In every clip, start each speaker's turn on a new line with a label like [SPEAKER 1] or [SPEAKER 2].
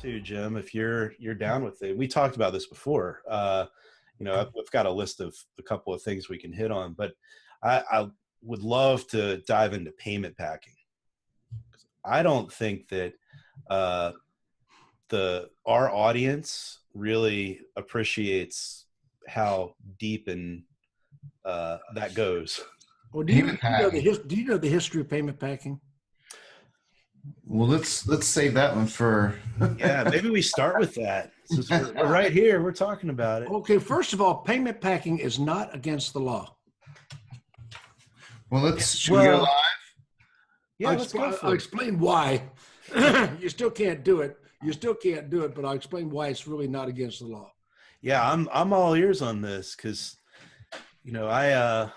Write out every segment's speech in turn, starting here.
[SPEAKER 1] too, Jim, if you're down with it. We talked about this before. I've got a list of a couple of things we can hit on, but I would love to dive into payment packing. I don't think that our audience really appreciates how deep and that goes.
[SPEAKER 2] Well, do you know the history of payment packing?
[SPEAKER 3] Well, let's save that one for.
[SPEAKER 1] Yeah, maybe we start with that. Since we're right here, we're talking about it.
[SPEAKER 2] Okay, first of all, payment packing is not against the law.
[SPEAKER 3] Well, should we go live?
[SPEAKER 1] Yeah,
[SPEAKER 2] I'll explain why. You still can't do it. But I'll explain why it's really not against the law.
[SPEAKER 1] Yeah, I'm all ears on this because, I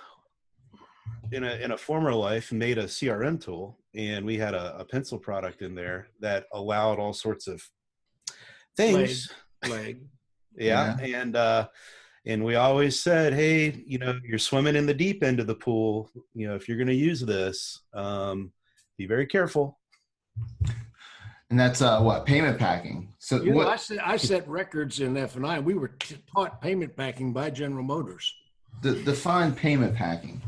[SPEAKER 1] in a former life made a CRM tool, and we had a pencil product in there that allowed all sorts of things.
[SPEAKER 2] Flag.
[SPEAKER 1] Yeah. And we always said, hey, you're swimming in the deep end of the pool. If you're going to use this, be very careful.
[SPEAKER 3] And that's what payment packing. So
[SPEAKER 2] I set records in F&I. We were taught payment packing by General Motors.
[SPEAKER 3] Define payment packing.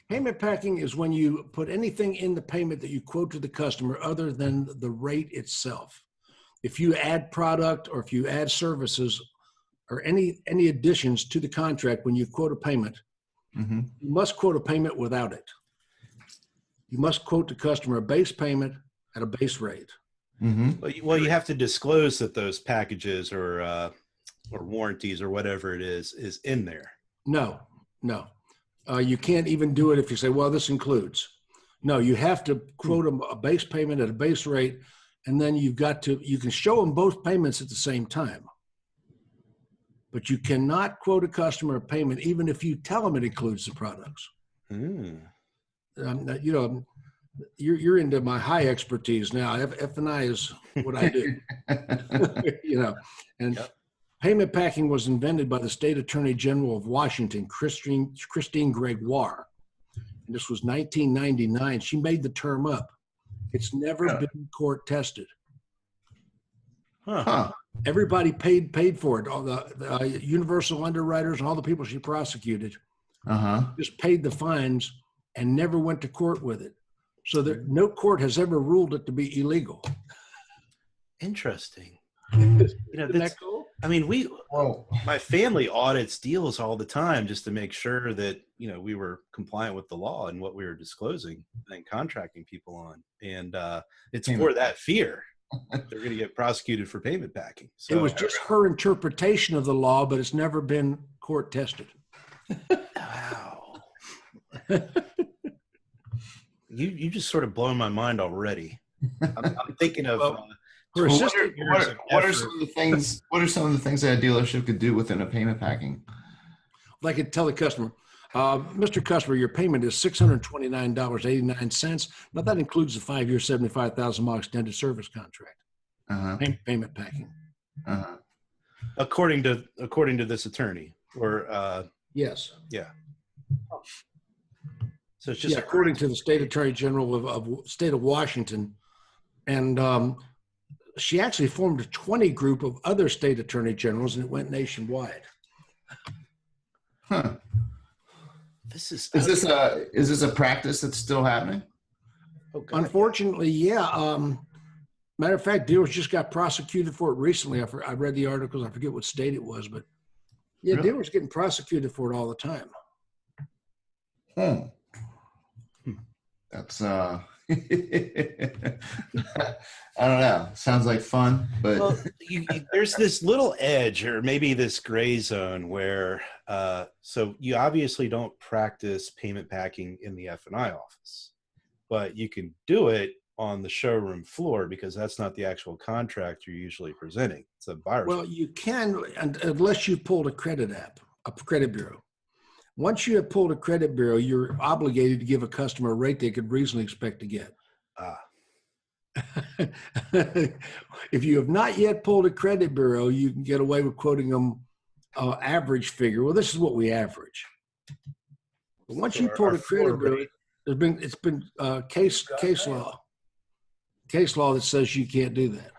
[SPEAKER 2] Payment packing is when you put anything in the payment that you quote to the customer other than the rate itself. If you add product or if you add services or any additions to the contract when you quote a payment,
[SPEAKER 3] mm-hmm.
[SPEAKER 2] you must quote a payment without it. You must quote the customer a base payment at a base rate.
[SPEAKER 3] Mm-hmm.
[SPEAKER 1] Well, you have to disclose that those packages or warranties or whatever it is in there.
[SPEAKER 2] No. You can't even do it if you say, well, this includes. No, you have to quote a base payment at a base rate, and then you can show them both payments at the same time. But you cannot quote a customer a payment even if you tell them it includes the products. You're into my high expertise now. F&I is what I do. And yep. Payment packing was invented by the State Attorney General of Washington, Christine Gregoire. And this was 1999. She made the term up. It's never been court tested. Everybody paid for it. All the universal underwriters and all the people she prosecuted just paid the fines and never went to court with it. So no court has ever ruled it to be illegal.
[SPEAKER 1] Interesting.
[SPEAKER 2] Isn't that cool?
[SPEAKER 1] I mean, my family audits deals all the time just to make sure that, we were compliant with the law and what we were disclosing and contracting people on. And it's for that fear. They're going to get prosecuted for payment packing. So
[SPEAKER 2] it was just her interpretation of the law, but it's never been court tested.
[SPEAKER 1] Wow. You just sort of blown my mind already. I'm thinking of
[SPEAKER 3] what are some of the things? What are some of the things that a dealership could do within a payment packing?
[SPEAKER 2] Like I could tell the customer, Mr. Customer, your payment is $629.89. Now that includes the 5-year, 75,000-mile extended service contract. Payment packing.
[SPEAKER 1] According to this attorney, or
[SPEAKER 2] yes,
[SPEAKER 1] yeah. So it's just
[SPEAKER 2] according to the State Attorney General of State of Washington, and she actually formed a 20 group of other state attorney generals, and it went nationwide.
[SPEAKER 3] Is this a practice that's still happening?
[SPEAKER 2] Unfortunately, yeah. Matter of fact, dealers just got prosecuted for it recently. I read the articles. I forget what state it was, but yeah, really? Dealers getting prosecuted for it all the time.
[SPEAKER 3] That's I don't know. Sounds like fun, but
[SPEAKER 1] there's this little edge or maybe this gray zone where so you obviously don't practice payment packing in the F&I office, but you can do it on the showroom floor because that's not the actual contract you're usually presenting. It's a buyer's.
[SPEAKER 2] Well, you can, unless you pulled a credit bureau. Once you have pulled a credit bureau, you're obligated to give a customer a rate they could reasonably expect to get. If you have not yet pulled a credit bureau, you can get away with quoting them average figure. Well, this is what we average. But once you pull a credit bureau, it's been case law that says you can't do that.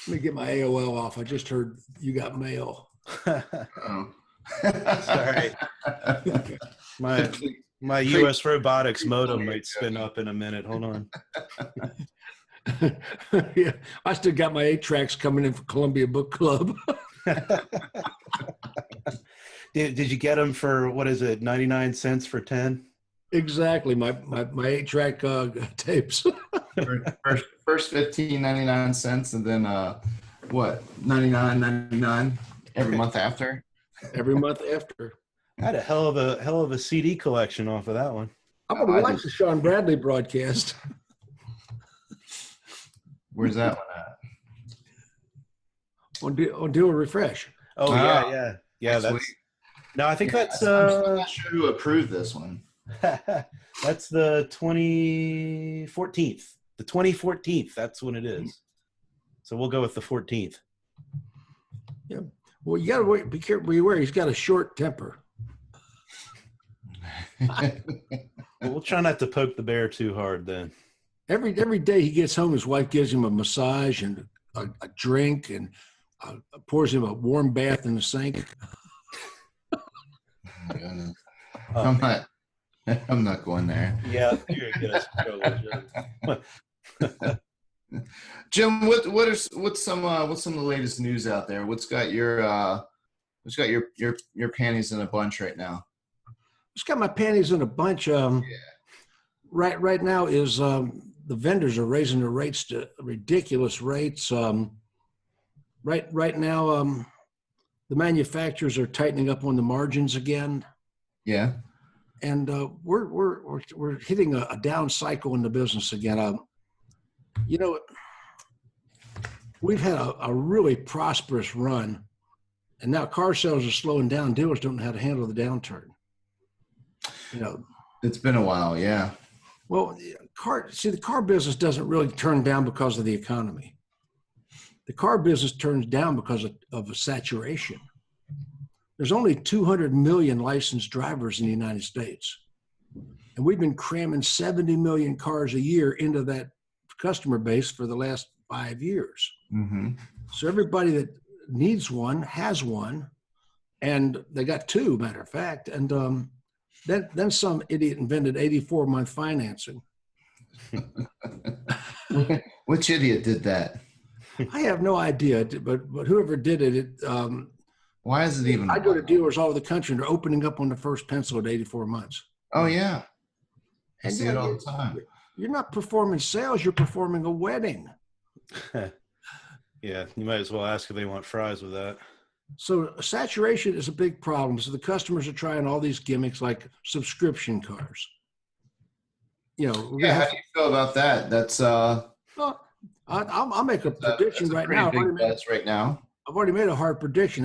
[SPEAKER 2] Let me get my AOL off. I just heard you got mail.
[SPEAKER 3] Oh.
[SPEAKER 1] Sorry. My US Robotics modem might spin up in a minute. Hold on.
[SPEAKER 2] Yeah, I still got my 8-tracks coming in for Columbia Book Club.
[SPEAKER 1] Did you get them for, what is it, 99 cents for 10?
[SPEAKER 2] Exactly, my 8-track tapes.
[SPEAKER 3] First 15.99 and then what, 99.99 every month after?
[SPEAKER 2] Every month after.
[SPEAKER 1] I had a hell of a CD collection off of that one.
[SPEAKER 2] I'm gonna watch the Sean Bradley broadcast.
[SPEAKER 3] Where's that one at?
[SPEAKER 2] On DealerRefresh.
[SPEAKER 1] Oh yeah. That's no, I think that's
[SPEAKER 3] I'm not sure who approved this one.
[SPEAKER 1] That's the 2014th. The 2014th. That's when it is. So we'll go with the 14th.
[SPEAKER 2] Yeah. Well, you gotta wait. Be careful. Beware. He's got a short temper.
[SPEAKER 1] Well, we'll try not to poke the bear too hard then.
[SPEAKER 2] Every day he gets home, his wife gives him a massage and a drink and pours him a warm bath in the sink.
[SPEAKER 3] Oh, I'm not going there.
[SPEAKER 1] Yeah, you're gonna get us
[SPEAKER 3] Jim, what's some of the latest news out there? What's got your panties in a bunch right now?
[SPEAKER 2] It's got my panties in a bunch. Right now is the vendors are raising their rates to ridiculous rates. Right now, the manufacturers are tightening up on the margins again.
[SPEAKER 3] Yeah,
[SPEAKER 2] and we're hitting a down cycle in the business again. You know, we've had a really prosperous run, and now car sales are slowing down. Dealers don't know how to handle the downturn. You know,
[SPEAKER 3] it's been a while. Yeah.
[SPEAKER 2] Well, the car business doesn't really turn down because of the economy. The car business turns down because of a saturation. There's only 200 million licensed drivers in the United States. And we've been cramming 70 million cars a year into that customer base for the last 5 years.
[SPEAKER 3] Mm-hmm.
[SPEAKER 2] So everybody that needs one has one, and they got two, matter of fact. And then some idiot invented 84-month financing.
[SPEAKER 3] Which idiot did that?
[SPEAKER 2] I have no idea, but whoever did it,
[SPEAKER 3] why is it even?
[SPEAKER 2] I go to dealers all over the country, and they're opening up on the first pencil at 84 months.
[SPEAKER 3] Oh yeah, I
[SPEAKER 2] and
[SPEAKER 3] see it all the time.
[SPEAKER 2] You're not performing sales; you're performing a wedding.
[SPEAKER 1] Yeah, you might as well ask if they want fries with that.
[SPEAKER 2] So saturation is a big problem. So the customers are trying all these gimmicks like subscription cars. You know,
[SPEAKER 3] yeah. How do you feel about that? That's
[SPEAKER 2] well, I'll make a prediction right now.
[SPEAKER 3] Right now.
[SPEAKER 2] I've already made a hard prediction.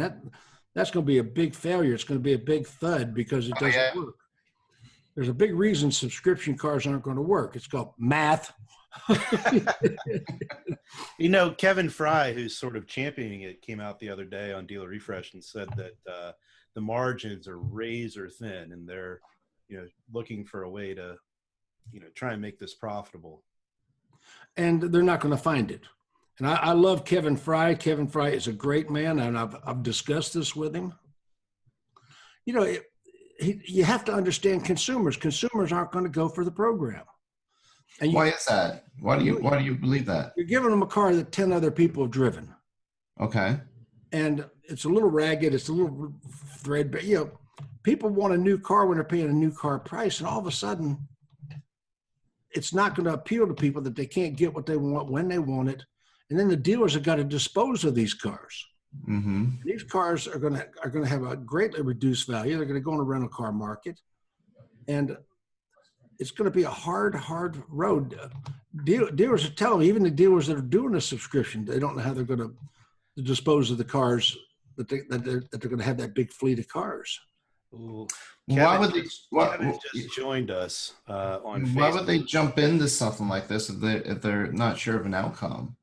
[SPEAKER 2] That's going to be a big failure. It's going to be a big thud because it doesn't work. There's a big reason subscription cars aren't going to work. It's called math.
[SPEAKER 1] You know, Kevin Fry, who's sort of championing it, came out the other day on DealerRefresh and said that the margins are razor thin, and they're, looking for a way to, try and make this profitable.
[SPEAKER 2] And they're not going to find it. And I love Kevin Fry. Kevin Fry is a great man, and I've discussed this with him. You have to understand consumers. Consumers aren't going to go for the program. And
[SPEAKER 3] why is that? Why do you believe that?
[SPEAKER 2] You're giving them a car that 10 other people have driven.
[SPEAKER 3] Okay.
[SPEAKER 2] And it's a little ragged. It's a little threadbare. People want a new car when they're paying a new car price, and all of a sudden, it's not going to appeal to people that they can't get what they want when they want it. And then the dealers have got to dispose of these cars.
[SPEAKER 3] Mm-hmm.
[SPEAKER 2] These cars are going to have a greatly reduced value. They're going to go in the rental car market, and it's going to be a hard road. Dealers are telling me, even the dealers that are doing the subscription, they don't know how they're going to dispose of the cars that they're going to have that big fleet of cars.
[SPEAKER 1] Ooh.
[SPEAKER 3] Kevin
[SPEAKER 1] just joined us on Facebook.
[SPEAKER 3] Why would they jump into something like this if they're not sure of an outcome?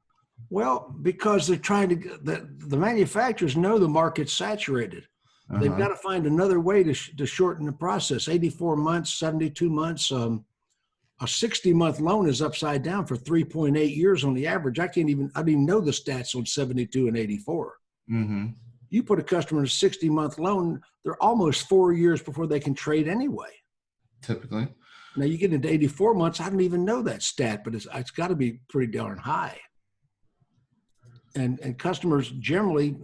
[SPEAKER 2] Well, because they're trying to. The manufacturers know the market's saturated. Uh-huh. They've got to find another way to shorten the process. 84 months, 72 months. A 60-month loan is upside down for 3.8 years on the average. I didn't even know the stats on 72 and 84.
[SPEAKER 3] Mm-hmm.
[SPEAKER 2] You put a customer in a 60-month loan, they're almost 4 years before they can trade anyway.
[SPEAKER 3] Typically.
[SPEAKER 2] Now you get into 84 months, I don't even know that stat, but it's got to be pretty darn high. And customers generally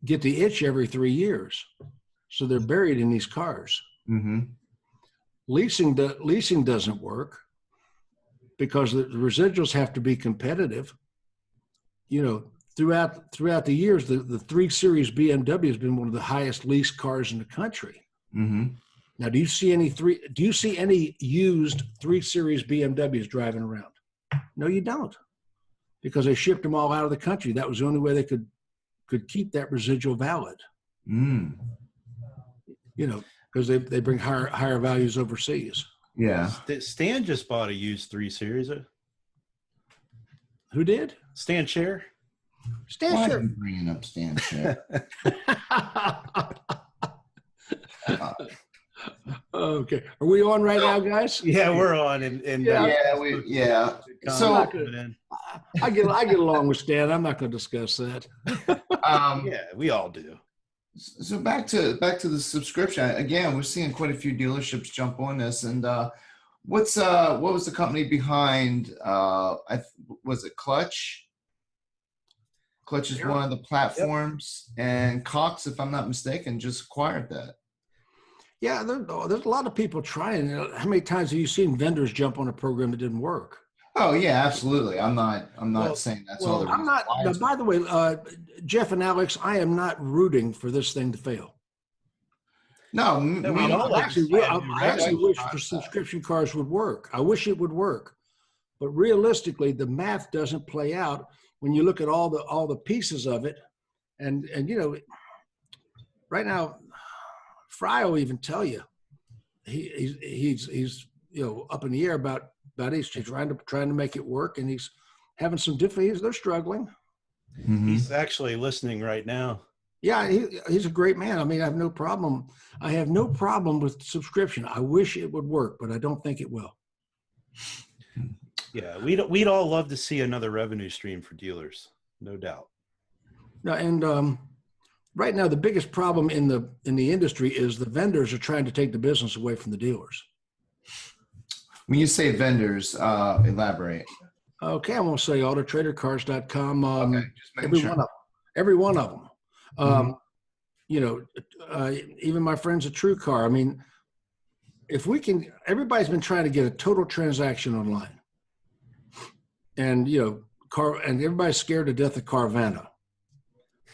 [SPEAKER 2] get the itch every 3 years. So they're buried in these cars.
[SPEAKER 3] Mm-hmm.
[SPEAKER 2] Leasing doesn't work because the residuals have to be competitive. You know, throughout the years, the 3 Series BMW has been one of the highest leased cars in the country.
[SPEAKER 3] Mm-hmm.
[SPEAKER 2] Now, do you see any used 3 Series BMWs driving around? No, you don't, because they shipped them all out of the country. That was the only way they could keep that residual valid.
[SPEAKER 3] Mm.
[SPEAKER 2] You know, because they bring higher values overseas.
[SPEAKER 3] Yeah.
[SPEAKER 1] Stan just bought a used 3 Series.
[SPEAKER 2] Who did?
[SPEAKER 1] Stan Share.
[SPEAKER 3] Why are you bringing up Stan Share?
[SPEAKER 2] Okay, are we on right now, guys?
[SPEAKER 1] Yeah, we're on. And
[SPEAKER 3] So
[SPEAKER 2] I get along with Stan. I'm not going to discuss that.
[SPEAKER 1] yeah, we all do.
[SPEAKER 3] So back to the subscription again. We're seeing quite a few dealerships jump on this. And what was the company behind? Was it Clutch? Clutch is one of the platforms, and Cox, if I'm not mistaken, just acquired that.
[SPEAKER 2] Yeah, there's a lot of people trying. How many times have you seen vendors jump on a program that didn't work?
[SPEAKER 3] Oh yeah, absolutely. I'm not saying that's all.
[SPEAKER 2] I'm not. By the way, Jeff and Alex, I am not rooting for this thing to fail.
[SPEAKER 3] No,
[SPEAKER 2] I actually wish for subscription cars would work. I wish it would work, but realistically, the math doesn't play out when you look at all the pieces of it, and you know, right now, Fry will even tell you he's you know up in the air about he's trying to make it work, and he's having some difficulties. They're struggling.
[SPEAKER 3] Mm-hmm.
[SPEAKER 1] He's actually listening right now.
[SPEAKER 2] Yeah, he's a great man. I mean, I have no problem with subscription. I wish it would work, but I don't think it will.
[SPEAKER 1] Yeah, we'd all love to see another revenue stream for dealers, no doubt.
[SPEAKER 2] No, and right now the biggest problem in the industry is the vendors are trying to take the business away from the dealers.
[SPEAKER 3] When you say vendors, elaborate.
[SPEAKER 2] Okay, I'm going to say autotradercars.com.
[SPEAKER 3] Okay, just making sure.
[SPEAKER 2] Every one of them. You know, even my friends at TrueCar. I mean, if we can, everybody's been trying to get a total transaction online, and you know, and everybody's scared to death of Carvana.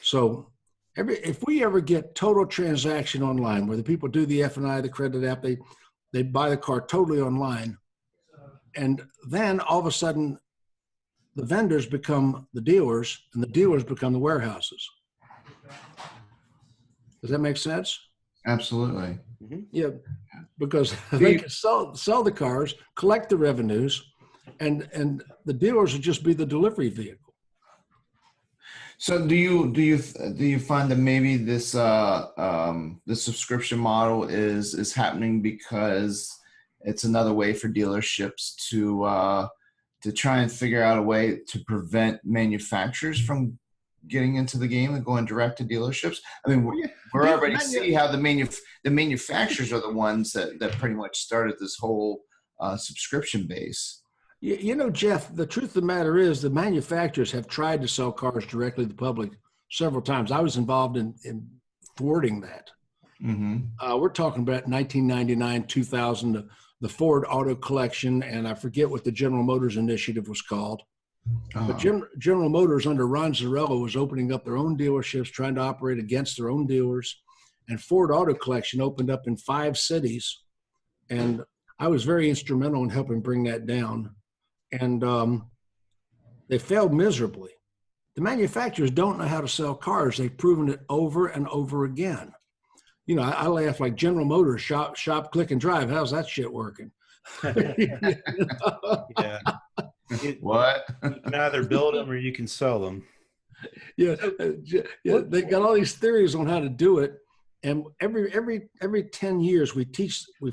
[SPEAKER 2] So, if we ever get total transaction online, where the people do the F&I, the credit app, they buy the car totally online, and then all of a sudden, the vendors become the dealers, and the dealers become the warehouses. Does that make sense?
[SPEAKER 3] Absolutely.
[SPEAKER 1] Mm-hmm.
[SPEAKER 2] Yeah, because they can sell the cars, collect the revenues, and the dealers would just be the delivery vehicle.
[SPEAKER 3] So do you find that maybe this the subscription model is happening because it's another way for dealerships to try and figure out a way to prevent manufacturers from getting into the game and going direct to dealerships? I mean, we're already see how the manufacturers are the ones that pretty much started this whole subscription base.
[SPEAKER 2] You know, Jeff, the truth of the matter is the manufacturers have tried to sell cars directly to the public several times. I was involved in thwarting that.
[SPEAKER 3] Mm-hmm.
[SPEAKER 2] We're talking about 1999, 2000, the Ford Auto Collection, and I forget what the General Motors initiative was called. But General Motors under Ron Zarella was opening up their own dealerships, trying to operate against their own dealers. And Ford Auto Collection opened up in 5 cities. And I was very instrumental in helping bring that down. And they failed miserably. The manufacturers don't know how to sell cars. They've proven it over and over again. You know, I laugh like General Motors, shop, click and drive. How's that shit working?
[SPEAKER 1] Yeah.
[SPEAKER 3] What?
[SPEAKER 1] You can either build them or you can sell them.
[SPEAKER 2] Yeah, they got all these theories on how to do it, and every 10 years we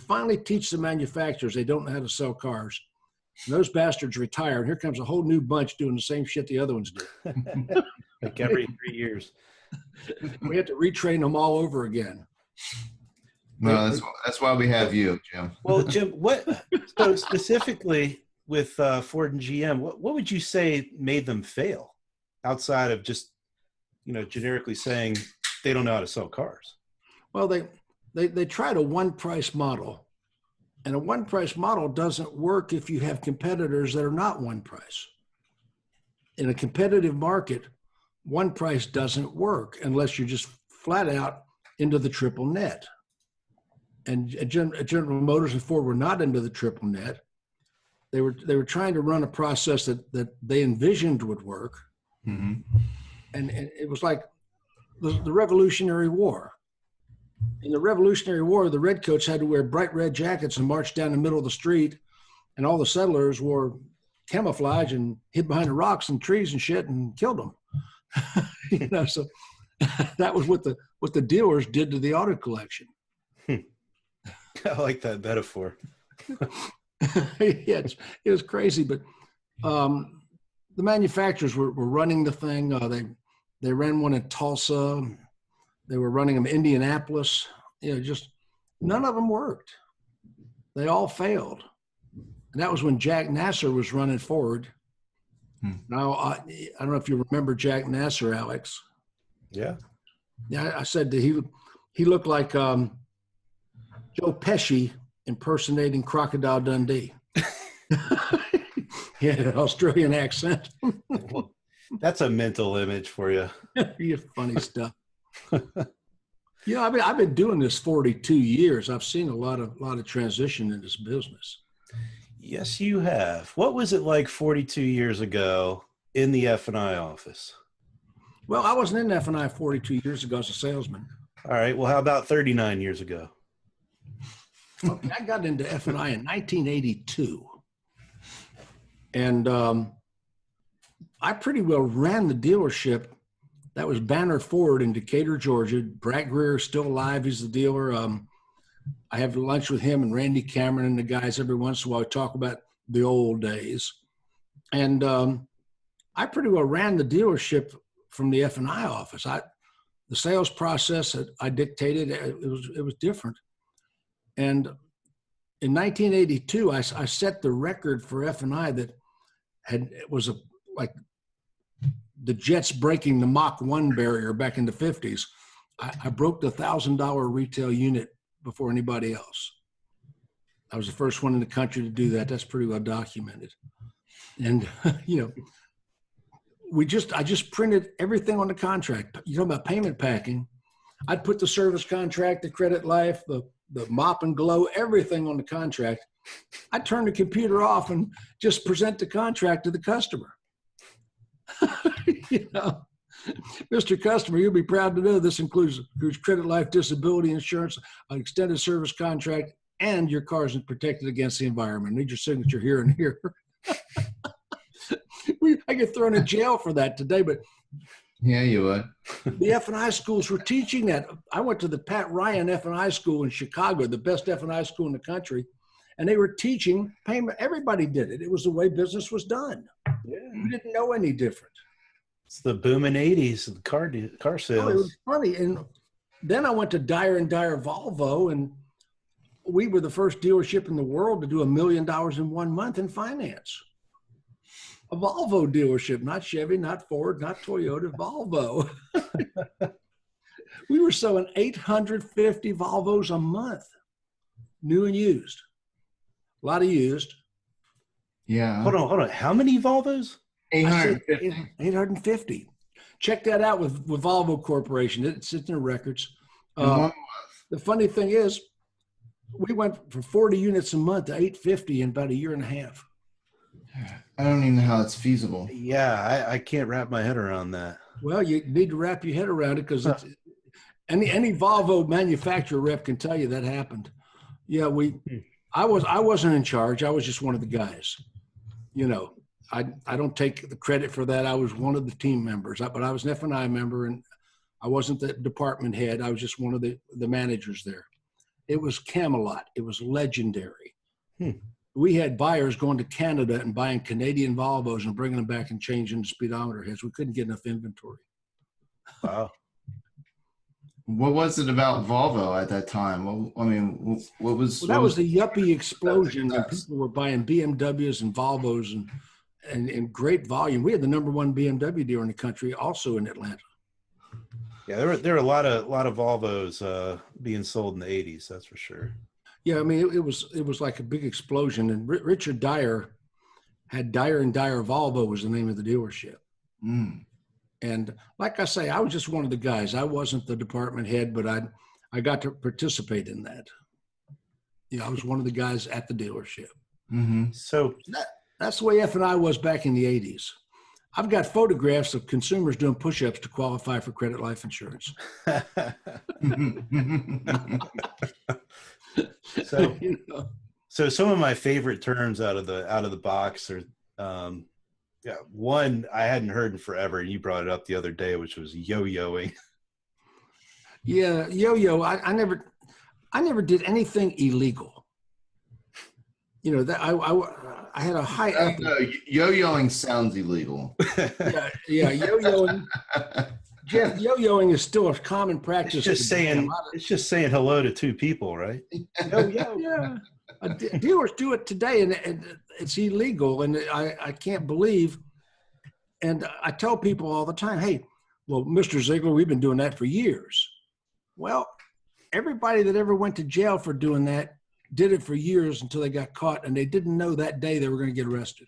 [SPEAKER 2] finally teach the manufacturers they don't know how to sell cars, And those bastards retire, and here comes a whole new bunch doing the same shit the other ones do.
[SPEAKER 1] Like every 3 years.
[SPEAKER 2] We have to retrain them all over again.
[SPEAKER 3] No, that's why we have you, Jim.
[SPEAKER 1] Well, Jim, so specifically with Ford and GM, what would you say made them fail outside of just, generically saying they don't know how to sell cars?
[SPEAKER 2] Well, they tried a one-price model, and a one-price model doesn't work if you have competitors that are not one price. In a competitive market, one price doesn't work unless you're just flat out into the triple net. And General Motors and Ford were not into the triple net. They were trying to run a process that they envisioned would work.
[SPEAKER 3] Mm-hmm.
[SPEAKER 2] And it was like the Revolutionary War. In the Revolutionary War, the redcoats had to wear bright red jackets and march down the middle of the street, and all the settlers wore camouflage and hid behind the rocks and trees and shit and killed them. So that was what the dealers did to the auto collection.
[SPEAKER 1] I like that metaphor.
[SPEAKER 2] Yeah, it was crazy, but the manufacturers were running the thing. They ran one in Tulsa. They were running them in Indianapolis. Just none of them worked. They all failed. And that was when Jack Nasser was running Ford. Now, I don't know if you remember Jack Nasser, Alex.
[SPEAKER 1] Yeah.
[SPEAKER 2] Yeah, I said that he looked like Joe Pesci impersonating Crocodile Dundee. He had an Australian accent.
[SPEAKER 1] Well, that's a mental image for you.
[SPEAKER 2] You funny stuff. I've been doing this 42 years. I've seen a lot of transition in this business.
[SPEAKER 1] Yes, you have. What was it like 42 years ago in the F&I office?
[SPEAKER 2] Well, I wasn't in F&I 42 years ago as a salesman.
[SPEAKER 1] All right. Well, how about 39 years ago?
[SPEAKER 2] Okay, I got into F&I in 1982. And I pretty well ran the dealership. That was Banner Ford in Decatur, Georgia. Brad Greer is still alive. He's the dealer. I have lunch with him and Randy Cameron and the guys every once in a while. We talk about the old days. And I pretty well ran the dealership from the F&I office. The sales process that I dictated, it was different. And in 1982, I set the record for F&I it was like the jets breaking the Mach 1 barrier back in the 50s. I broke the $1,000 retail unit before anybody else. I was the first one in the country to do that. That's pretty well documented. And, I just printed everything on the contract. You know about payment packing. I'd put the service contract, the credit life, the mop and glow, everything on the contract. I'd turn the computer off and just present the contract to the customer. Mr. Customer, you'll be proud to know this includes credit life, disability insurance, an extended service contract, and your car is protected against the environment. I need your signature here and here. I get thrown in jail for that today, but
[SPEAKER 3] yeah, you would.
[SPEAKER 2] The F&I schools were teaching that. I went to the Pat Ryan F&I school in Chicago, the best F&I school in the country, and they were teaching payment. Everybody did it. It was the way business was done. Yeah. You didn't know any different.
[SPEAKER 1] It's the booming 80s of car sales.
[SPEAKER 2] Oh, it was funny. And then I went to Dyer & Dyer Volvo, and we were the first dealership in the world to do $1 million in 1 month in finance. A Volvo dealership, not Chevy, not Ford, not Toyota, Volvo. We were selling 850 Volvos a month, new and used. A lot of used.
[SPEAKER 3] Yeah.
[SPEAKER 1] Hold on. How many Volvos?
[SPEAKER 3] 850.
[SPEAKER 2] 850. Check that out with Volvo Corporation. It's in their records. The funny thing is, we went from 40 units a month to 850 in about a year and a half.
[SPEAKER 3] I don't even know how it's feasible.
[SPEAKER 1] Yeah, I can't wrap my head around that.
[SPEAKER 2] Well, you need to wrap your head around it because any Volvo manufacturer rep can tell you that happened. Yeah, I wasn't in charge. I was just one of the guys. I don't take the credit for that. I was one of the team members, but I was an F&I member, and I wasn't the department head. I was just one of the managers there. It was Camelot. It was legendary. we had buyers going to Canada and buying Canadian Volvos and bringing them back and changing the speedometer heads. We couldn't get enough inventory.
[SPEAKER 1] Wow.
[SPEAKER 3] What was it about Volvo at that time? What was?
[SPEAKER 2] Well, that was the yuppie explosion when people were buying BMWs and Volvos and in great volume. We had the #1 BMW dealer in the country, also in Atlanta.
[SPEAKER 1] Yeah, there were a lot of Volvos being sold in the 80s. That's for sure.
[SPEAKER 2] Yeah, I mean, it was like a big explosion. And Richard Dyer had Dyer and Dyer Volvo was the name of the dealership.
[SPEAKER 3] Mm.
[SPEAKER 2] And like I say, I was just one of the guys. I wasn't the department head, but I got to participate in that. You know, I was one of the guys at the dealership.
[SPEAKER 3] Mm-hmm.
[SPEAKER 1] So
[SPEAKER 2] that's the way F&I was back in the 80s. I've got photographs of consumers doing push-ups to qualify for credit life insurance.
[SPEAKER 1] So,
[SPEAKER 2] You know?
[SPEAKER 1] so some of my favorite terms out of the box are, one I hadn't heard in forever, and you brought it up the other day, which was yo-yoing.
[SPEAKER 2] Yeah, yo-yo. I never did anything illegal. You know that I had a high.
[SPEAKER 3] No, yo-yoing sounds illegal.
[SPEAKER 2] Yeah, yo-yoing. Jeff, yo-yoing is still a common practice.
[SPEAKER 1] It's just saying hello to two people, right?
[SPEAKER 2] Yo-yo. Yeah. Dealers do it today, and it's illegal, and I can't believe. And I tell people all the time, hey, well, Mr. Ziegler, we've been doing that for years. Well, everybody that ever went to jail for doing that did it for years until they got caught, and they didn't know that day they were going to get arrested.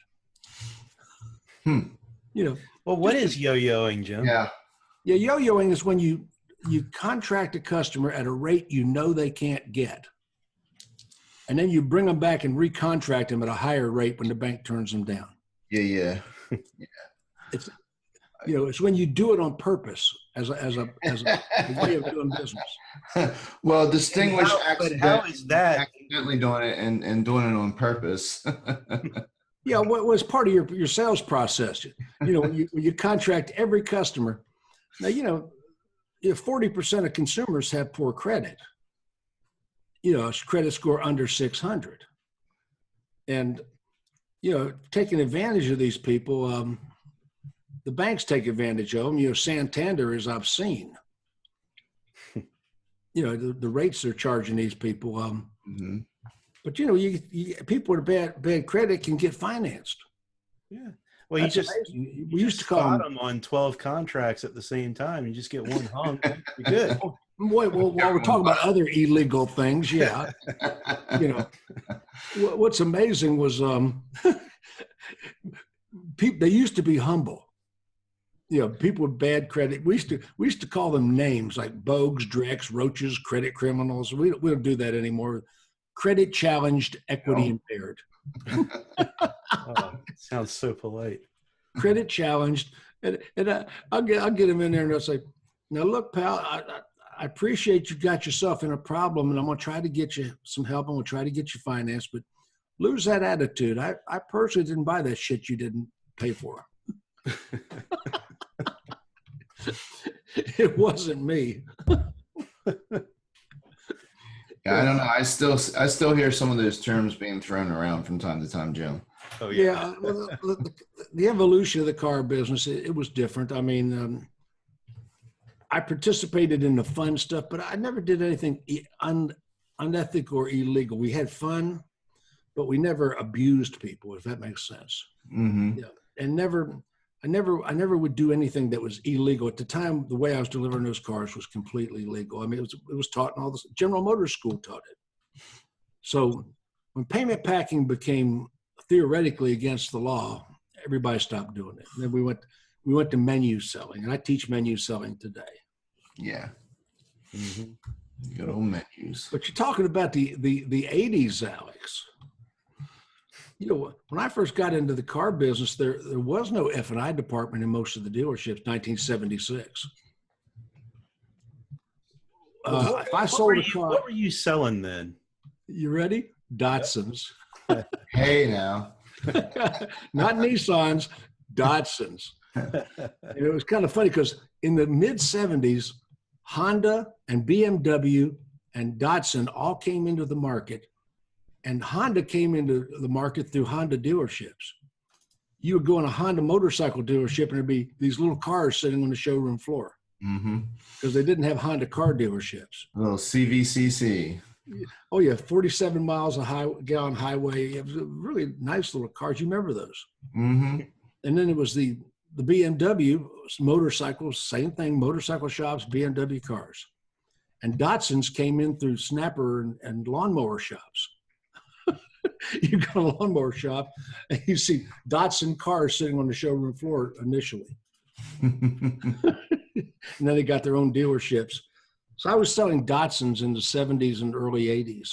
[SPEAKER 2] You know.
[SPEAKER 1] Well, what is yo-yoing, Jim?
[SPEAKER 3] Yeah.
[SPEAKER 2] Yeah, yo-yoing is when you contract a customer at a rate you know they can't get. And then you bring them back and recontract them at a higher rate when the bank turns them down.
[SPEAKER 3] Yeah.
[SPEAKER 2] It's when you do it on purpose as a way of doing business.
[SPEAKER 3] Well, distinguished accident.
[SPEAKER 1] How is that
[SPEAKER 3] accidentally doing it and doing it on purpose?
[SPEAKER 2] Yeah, what was part of your sales process? You know, when you contract every customer. Now, you know, 40% of consumers have poor credit. You know, a credit score under 600. And, you know, taking advantage of these people, the banks take advantage of them. You know, Santander is obscene. You know, the rates they're charging these people. But, you know, people with bad credit can get financed.
[SPEAKER 1] Yeah. Well, we used to call them on 12 contracts at the same time. You just get one hung. You're good.
[SPEAKER 2] Boy, well, while we're talking about other illegal things, yeah. You know, what's amazing was people. They used to be humble. You know, people with bad credit. We used to call them names like Bogues, Drex, Roaches, credit criminals. We don't do that anymore. Credit challenged, equity impaired.
[SPEAKER 1] Oh, sounds so polite.
[SPEAKER 2] Credit challenged, and I'll get them in there and I'll say, now look, pal, I appreciate you got yourself in a problem, and I'm gonna try to get you some help. I'm gonna try to get you financed, but lose that attitude. I personally didn't buy that shit you didn't pay for. It wasn't me.
[SPEAKER 3] Yeah, I don't know. I still hear some of those terms being thrown around from time to time, Jim.
[SPEAKER 1] Oh yeah.
[SPEAKER 2] Yeah, well, the evolution of the car business, it was different. I mean, I participated in the fun stuff, but I never did anything unethical or illegal. We had fun, but we never abused people, if that makes sense.
[SPEAKER 3] Mm-hmm.
[SPEAKER 2] Yeah, and I never would do anything that was illegal. At the time, the way I was delivering those cars was completely legal. I mean, it was taught in all this. General Motors School taught it. So when payment packing became theoretically against the law, everybody stopped doing it. And then we went to menu selling, and I teach menu selling today.
[SPEAKER 3] Yeah.
[SPEAKER 1] Mm-hmm.
[SPEAKER 3] Good old menus.
[SPEAKER 2] But you're talking about the 80s, Alex. You know, when I first got into the car business, there was no F&I department in most of the dealerships, 1976. If I sold a car.
[SPEAKER 1] What were you selling then?
[SPEAKER 2] You ready? Datsuns.
[SPEAKER 3] Hey now.
[SPEAKER 2] Not Nissans, Datsuns. And it was kind of funny because in the mid-70s, Honda and BMW and Datsun all came into the market And Honda came into the market through Honda dealerships. You would go in a Honda motorcycle dealership and there'd be these little cars sitting on the showroom floor because they didn't have Honda car dealerships.
[SPEAKER 3] A little CVCC.
[SPEAKER 2] Oh yeah, 47 miles a gallon highway. It was a really nice little cars. You remember those? And then it was the BMW motorcycles, same thing, motorcycle shops, BMW cars. And Datsuns came in through Snapper and lawnmower shops. You go to a lawnmower shop and you see Datsun cars sitting on the showroom floor initially. And then they got their own dealerships. So I was selling Datsuns in the 70s and early 80s.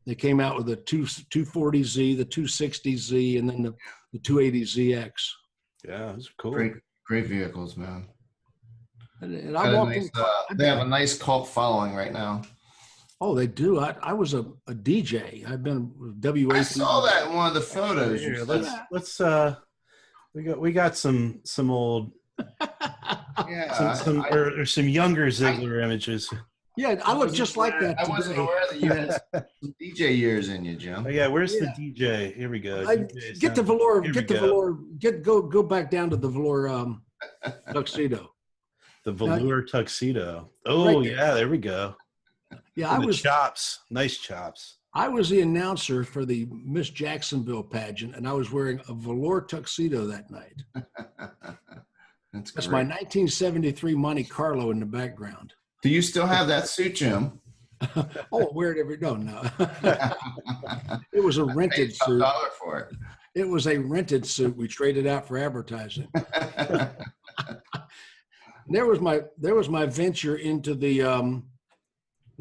[SPEAKER 2] They came out with the 240Z, the 260Z, and then the 280ZX.
[SPEAKER 1] Yeah, those are cool.
[SPEAKER 3] Great vehicles, man.
[SPEAKER 2] And I walked in.
[SPEAKER 3] They have a nice cult following right now.
[SPEAKER 2] Oh, they do. I was a DJ. I've been with WAP.
[SPEAKER 3] I saw that in one of the photos.
[SPEAKER 1] Here, let's we got some old some younger Ziegler images.
[SPEAKER 2] Yeah, I look just like that.
[SPEAKER 3] I wasn't aware that you had some DJ years in you, Jim.
[SPEAKER 1] Oh, yeah, where's the DJ? Here we go.
[SPEAKER 2] Get the velour. Get the velour. Go back down to the velour tuxedo.
[SPEAKER 1] The velour tuxedo. Oh right yeah, there we go.
[SPEAKER 2] Yeah, I was
[SPEAKER 1] chops. Nice chops.
[SPEAKER 2] I was the announcer for the Miss Jacksonville pageant, and I was wearing a velour tuxedo that night. That's my 1973 Monte Carlo in the background.
[SPEAKER 3] Do you still have that suit, Jim?
[SPEAKER 2] Oh, wear it every no. It was a rented suit.
[SPEAKER 3] $1 for it.
[SPEAKER 2] It was a rented suit. We traded out for advertising. There was my venture into the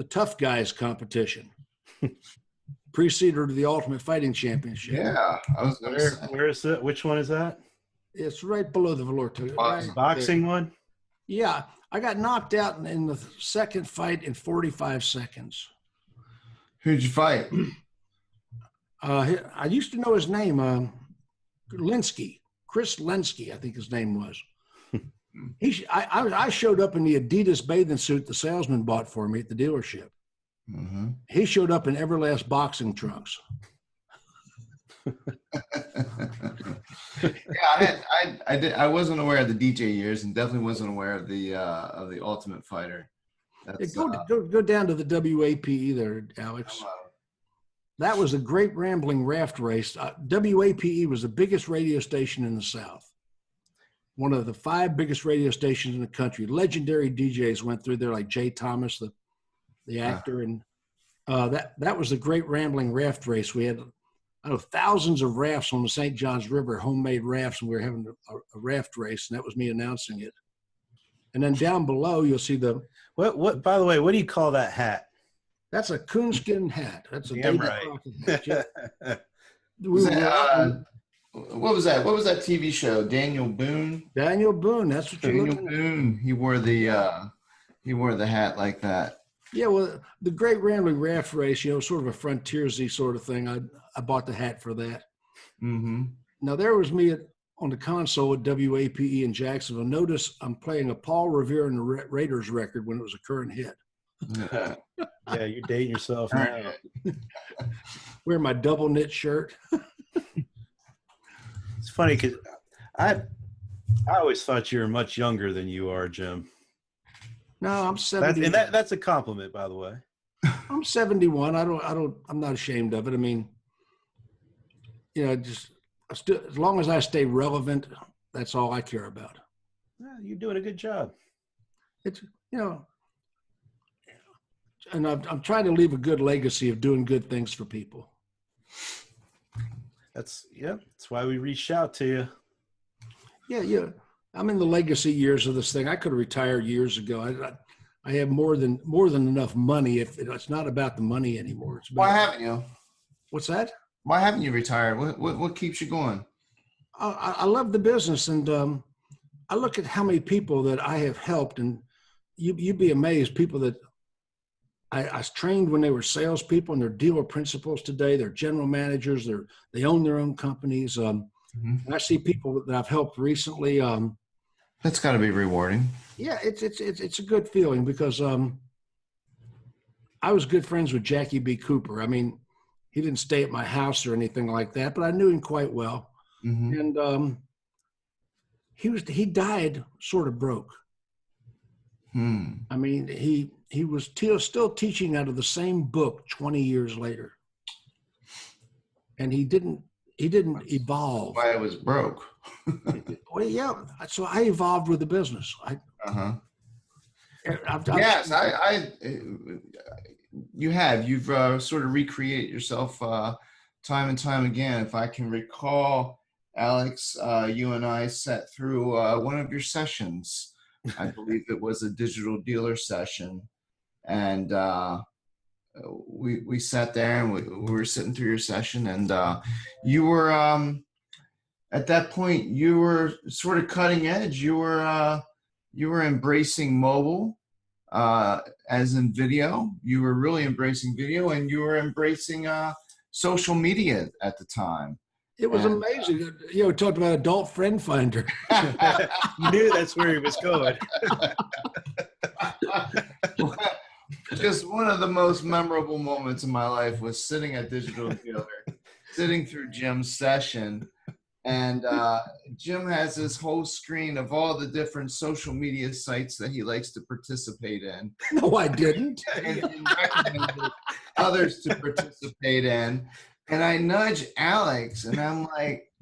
[SPEAKER 2] Tough Guys competition, preceder to the Ultimate Fighting Championship.
[SPEAKER 3] Yeah, I was going to say.
[SPEAKER 1] Where is it? Which one is that?
[SPEAKER 2] It's right below the velour.
[SPEAKER 1] Boxing one?
[SPEAKER 2] Yeah, I got knocked out in the second fight in 45 seconds.
[SPEAKER 3] Who'd you fight?
[SPEAKER 2] I used to know his name, Linsky, Chris Linsky, I think his name was. I showed up in the Adidas bathing suit the salesman bought for me at the dealership. He showed up in Everlast boxing trunks.
[SPEAKER 3] Yeah, I wasn't aware of the DJ years, and definitely wasn't aware of the Ultimate Fighter.
[SPEAKER 2] Go down to the WAPE there, Alex. That was a great rambling raft race. WAPE was the biggest radio station in the South. One of the 5 biggest radio stations in the country. Legendary DJs went through there, like Jay Thomas, the actor, and that was a great rambling raft race. We had thousands of rafts on the St. Johns River, homemade rafts, and we were having a raft race, and that was me announcing it. And then down below, you'll see
[SPEAKER 1] what. By the way, what do you call that hat?
[SPEAKER 2] That's a coonskin hat. That's a
[SPEAKER 1] damn right.
[SPEAKER 2] Hat. Yeah.
[SPEAKER 3] What was that? What was that TV show? Daniel Boone.
[SPEAKER 2] Daniel Boone. That's what you're looking at.
[SPEAKER 3] Daniel Boone. He wore the hat like that.
[SPEAKER 2] Yeah, well, the Great Rambling Raft Race, sort of a frontiersy sort of thing. I bought the hat for that. Now there was me on the console at WAPE in Jacksonville. Notice I'm playing a Paul Revere and the Raiders record when it was a current hit.
[SPEAKER 1] Yeah, you're dating yourself now.
[SPEAKER 2] Wearing my double knit shirt.
[SPEAKER 1] It's funny because I always thought you were much younger than you are, Jim.
[SPEAKER 2] No, I'm 70.
[SPEAKER 1] That's a compliment, by the way.
[SPEAKER 2] I'm 71. I'm not ashamed of it. I mean, as long as I stay relevant, that's all I care about.
[SPEAKER 1] Yeah, you're doing a good job.
[SPEAKER 2] It's, and I'm trying to leave a good legacy of doing good things for people.
[SPEAKER 1] That's why we reached out to you.
[SPEAKER 2] Yeah. I'm in the legacy years of this thing. I could have retired years ago. I have more than enough money. If it's not about the money anymore. It's about,
[SPEAKER 3] why haven't you?
[SPEAKER 2] What's that?
[SPEAKER 3] Why haven't you retired? What keeps you going?
[SPEAKER 2] I love the business, and I look at how many people that I have helped, and you'd be amazed. People that I trained when they were salespeople, and they're dealer principals today. They're general managers. They own their own companies. And I see people that I've helped recently.
[SPEAKER 3] That's got to be rewarding.
[SPEAKER 2] Yeah, it's a good feeling because I was good friends with Jackie B. Cooper. I mean, he didn't stay at my house or anything like that, but I knew him quite well.
[SPEAKER 3] Mm-hmm.
[SPEAKER 2] And he died sort of broke. I mean, he was still teaching out of the same book 20 years later, and he didn't evolve.
[SPEAKER 3] Why it was broke.
[SPEAKER 2] Well, yeah. So I evolved with the business.
[SPEAKER 3] Yes, you've sort of recreated yourself time and time again. If I can recall, Alex, you and I sat through one of your sessions. I believe it was a digital dealer session, and we sat there and we were sitting through your session, and you were at that point you were sort of cutting edge. You were embracing mobile, as in video. You were really embracing video, and you were embracing social media at the time.
[SPEAKER 2] It was amazing. Talked about adult friend finder.
[SPEAKER 1] You knew that's where he was going.
[SPEAKER 3] Just one of the most memorable moments in my life was sitting at Digital Dealer, sitting through Jim's session. And Jim has this whole screen of all the different social media sites that he likes to participate in.
[SPEAKER 2] No, I didn't.
[SPEAKER 3] And he recommended others to participate in. And I nudge Alex, and I'm like,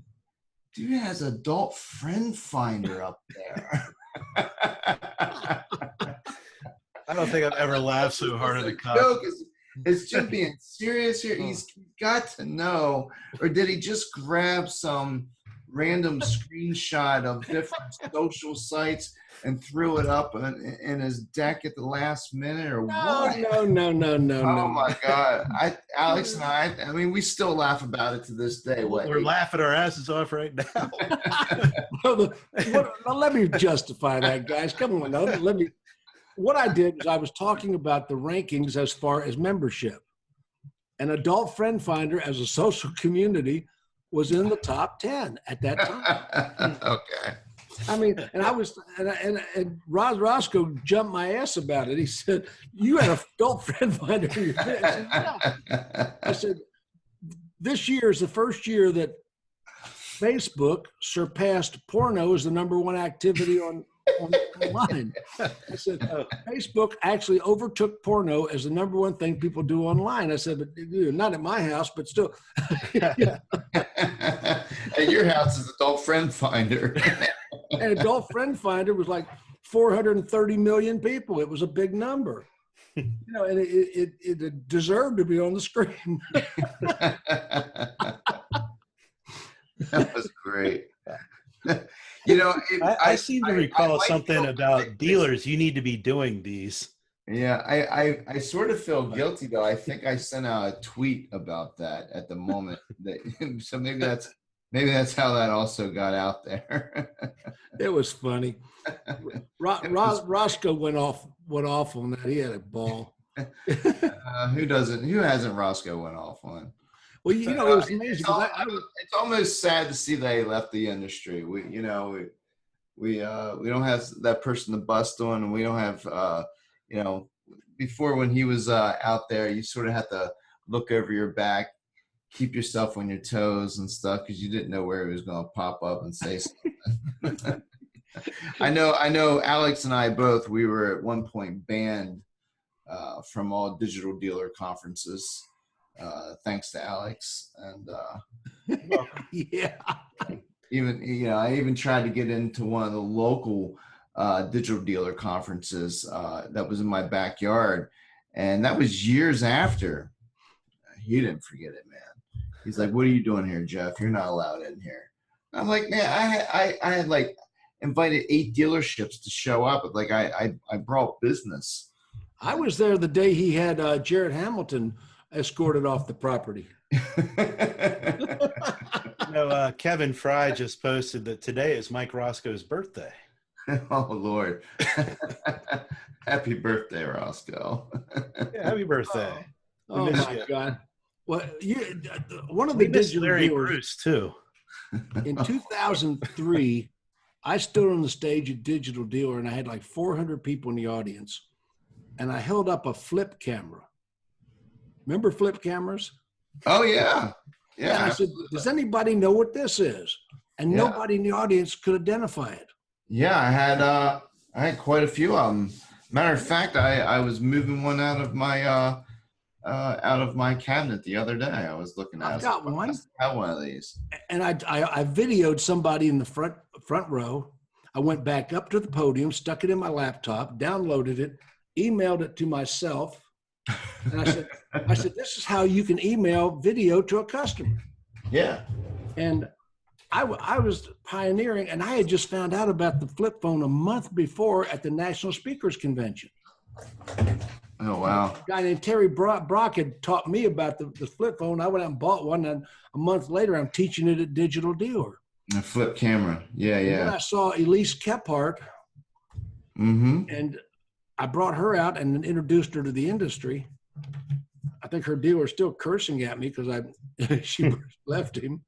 [SPEAKER 3] dude has adult friend finder up there.
[SPEAKER 1] I don't think I've ever laughed so hard at a cop.
[SPEAKER 3] Is Jim being serious here? He's got to know. Or did he just grab some random screenshot of different social sites and threw it up in his deck at the last minute, or what?
[SPEAKER 2] No.
[SPEAKER 3] Oh my God. Alex and I mean, we still laugh about it to this day.
[SPEAKER 1] We're laughing our asses off right now.
[SPEAKER 2] Let me justify that, guys. Come on. What I did was I was talking about the rankings as far as membership. And Adult Friend Finder as a social community was in the top 10 at that time.
[SPEAKER 3] Okay.
[SPEAKER 2] I mean, and I was, and Roscoe jumped my ass about it. He said, "You had an Adult Friend Finder in your bid." I said, "Yeah." I said, "This year is the first year that Facebook surpassed porno as the #1 activity online." I said, Facebook actually overtook porno as the #1 thing people do online. I said, but not at my house, but still.
[SPEAKER 3] At your house is Adult Friend Finder.
[SPEAKER 2] And Adult Friend Finder was like 430 million people. It was a big number. And it deserved to be on the screen.
[SPEAKER 3] That was great.
[SPEAKER 1] I seem to recall something about dealers. You need to be doing these.
[SPEAKER 3] Yeah, I sort of feel guilty though. I think I sent out a tweet about that at the moment. So maybe that's how that also got out there.
[SPEAKER 2] It was funny. Roscoe went off on that. He had a ball.
[SPEAKER 3] Who hasn't Roscoe went off on?
[SPEAKER 2] Well, it was amazing.
[SPEAKER 3] It's almost sad to see that he left the industry. We don't have that person to bust on, and we don't have before when he was out there, you sort of had to look over your back, keep yourself on your toes and stuff, because you didn't know where he was going to pop up and say something. I know Alex and I both, we were at one point banned from all digital dealer conferences. Thanks to Alex. And
[SPEAKER 2] yeah,
[SPEAKER 3] I even tried to get into one of the local digital dealer conferences that was in my backyard, and that was years after. He didn't forget it, man. He's like, "What are you doing here, Jeff? You're not allowed in here." I'm like, "Man, I had like invited 8 dealerships to show up. Like I brought business."
[SPEAKER 2] I was there the day he had Jared Hamilton escorted off the property.
[SPEAKER 1] Kevin Fry just posted that today is Mike Roscoe's birthday.
[SPEAKER 3] Oh Lord. Happy birthday, Roscoe.
[SPEAKER 1] Yeah, happy birthday.
[SPEAKER 2] Oh my God. Well, one of the digital
[SPEAKER 1] Larry
[SPEAKER 2] dealers,
[SPEAKER 1] Bruce too.
[SPEAKER 2] In 2003, I stood on the stage at Digital Dealer, and I had like 400 people in the audience, and I held up a flip camera. Remember flip cameras?
[SPEAKER 3] Oh yeah.
[SPEAKER 2] Yeah. And I said,
[SPEAKER 3] Absolutely.
[SPEAKER 2] does anybody know what this is? And
[SPEAKER 3] Yeah.
[SPEAKER 2] nobody in the audience could identify it.
[SPEAKER 3] Yeah, I had quite a few of them. Matter of fact, I was moving one out of my cabinet the other day. I was looking at it.
[SPEAKER 2] I've got one.
[SPEAKER 3] I have one of these.
[SPEAKER 2] And I videoed somebody in the front row. I went back up to the podium, stuck it in my laptop, downloaded it, emailed it to myself. And I said, this is how you can email video to a customer.
[SPEAKER 3] Yeah.
[SPEAKER 2] And I was pioneering, and I had just found out about the flip phone a month before at the National Speakers Convention.
[SPEAKER 3] Oh, wow.
[SPEAKER 2] A guy named Terry Brock had taught me about the flip phone. I went out and bought one, and a month later, I'm teaching it at Digital Dealer.
[SPEAKER 3] A flip camera. Yeah, yeah.
[SPEAKER 2] And then I saw Elise Kephart, and I brought her out and introduced her to the industry. I think her dealer's still cursing at me because she left him.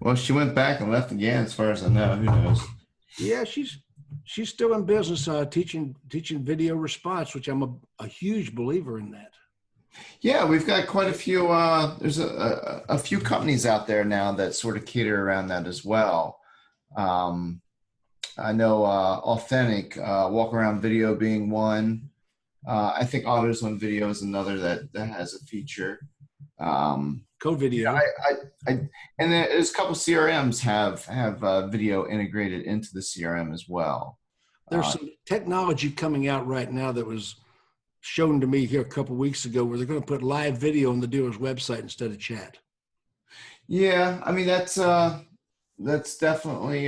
[SPEAKER 3] Well, she went back and left again, as far as I know. Who knows? Yeah,
[SPEAKER 2] she's still in business, teaching video response, which I'm a huge believer in that.
[SPEAKER 3] Yeah, we've got quite a few. There's a few companies out there now that sort of cater around that as well. I know Authentic, walk around video being one. I think AutoZone Video is another that has a feature.
[SPEAKER 2] Co-video.
[SPEAKER 3] And there's a couple CRMs have video integrated into the CRM as well.
[SPEAKER 2] There's some technology coming out right now that was shown to me here a couple of weeks ago where they're going to put live video on the dealer's website instead of chat.
[SPEAKER 3] Yeah, I mean that's definitely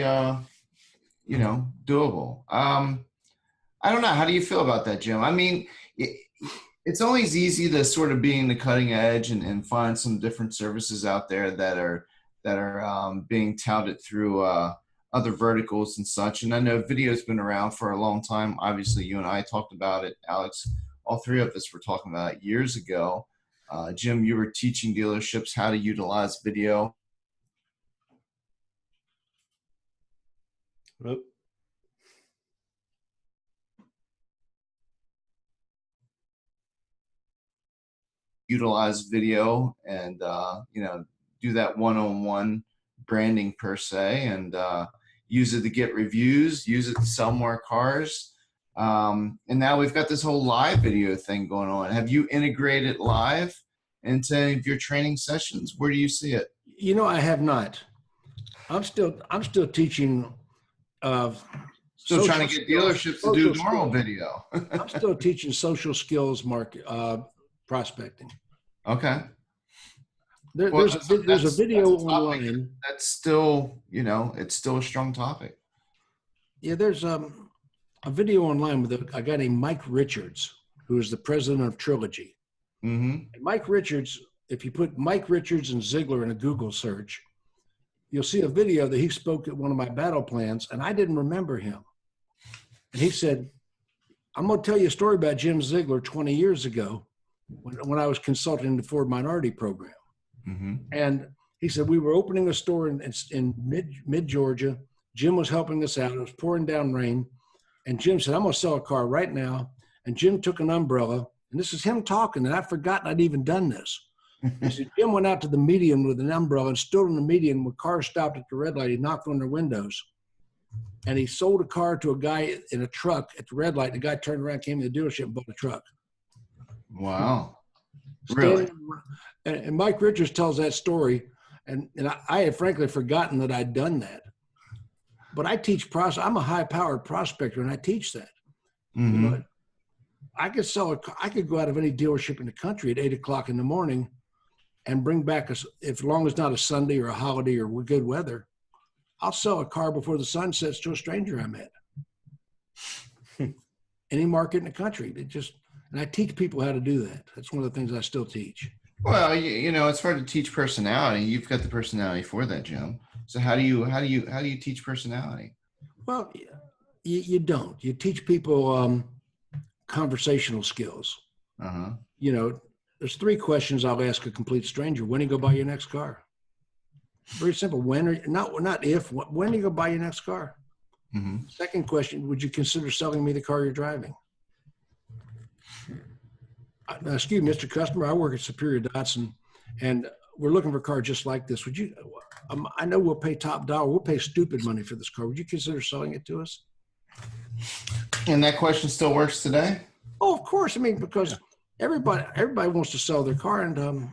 [SPEAKER 3] doable. I don't know. How do you feel about that, Jim? I mean, it's always easy to sort of be in the cutting edge and find some different services out there that are being touted through other verticals and such. And I know video's been around for a long time. Obviously, you and I talked about it, Alex. All three of us were talking about it years ago. Jim, you were teaching dealerships how to utilize video.
[SPEAKER 1] Nope.
[SPEAKER 3] Utilize video and do that one-on-one branding per se, and use it to get reviews, use it to sell more cars. And now we've got this whole live video thing going on. Have you integrated live into any of your training sessions? Where do you see it?
[SPEAKER 2] I have not. I'm still teaching.
[SPEAKER 3] Still trying to get dealerships to do normal video.
[SPEAKER 2] I'm still teaching social skills prospecting.
[SPEAKER 3] Okay.
[SPEAKER 2] There's a video online.
[SPEAKER 3] That's still, it's still a strong topic.
[SPEAKER 2] Yeah, there's a video online with a guy named Mike Richards, who is the president of Trilogy. And Mike Richards, if you put Mike Richards and Ziegler in a Google search, you'll see a video that he spoke at one of my battle plans, and I didn't remember him. And he said, I'm going to tell you a story about Jim Ziegler 20 years ago when I was consulting the Ford Minority Program. And he said, we were opening a store in mid-Georgia. Jim was helping us out. It was pouring down rain. And Jim said, I'm going to sell a car right now. And Jim took an umbrella. And this is him talking, and I'd forgotten I'd even done this. He said, Jim went out to the median with an umbrella and stood on the median when cars stopped at the red light. He knocked on their windows. And he sold a car to a guy in a truck at the red light. The guy turned around, came to the dealership, and bought a truck.
[SPEAKER 3] Wow. Really?
[SPEAKER 2] And Mike Richards tells that story. And I had frankly forgotten that I'd done that. But I teach I'm a high-powered prospector, and I teach that. I could go out of any dealership in the country at 8 o'clock in the morning and bring back, if long as not a Sunday or a holiday or good weather, I'll sell a car before the sun sets to a stranger I met. Any market in the country. And I teach people how to do that. That's one of the things I still teach.
[SPEAKER 3] Well, it's hard to teach personality. You've got the personality for that, Jim. So how do you teach personality?
[SPEAKER 2] Well, you don't. You teach people conversational skills. There's 3 questions I'll ask a complete stranger. When do you go buy your next car? Very simple. When do you go buy your next car? Second question, would you consider selling me the car you're driving? Excuse me, Mr. Customer, I work at Superior Datsun, and we're looking for a car just like this. Would you, I know we'll pay top dollar. We'll pay stupid money for this car. Would you consider selling it to us?
[SPEAKER 3] And that question still works today?
[SPEAKER 2] Oh, of course. I mean, because everybody wants to sell their car, and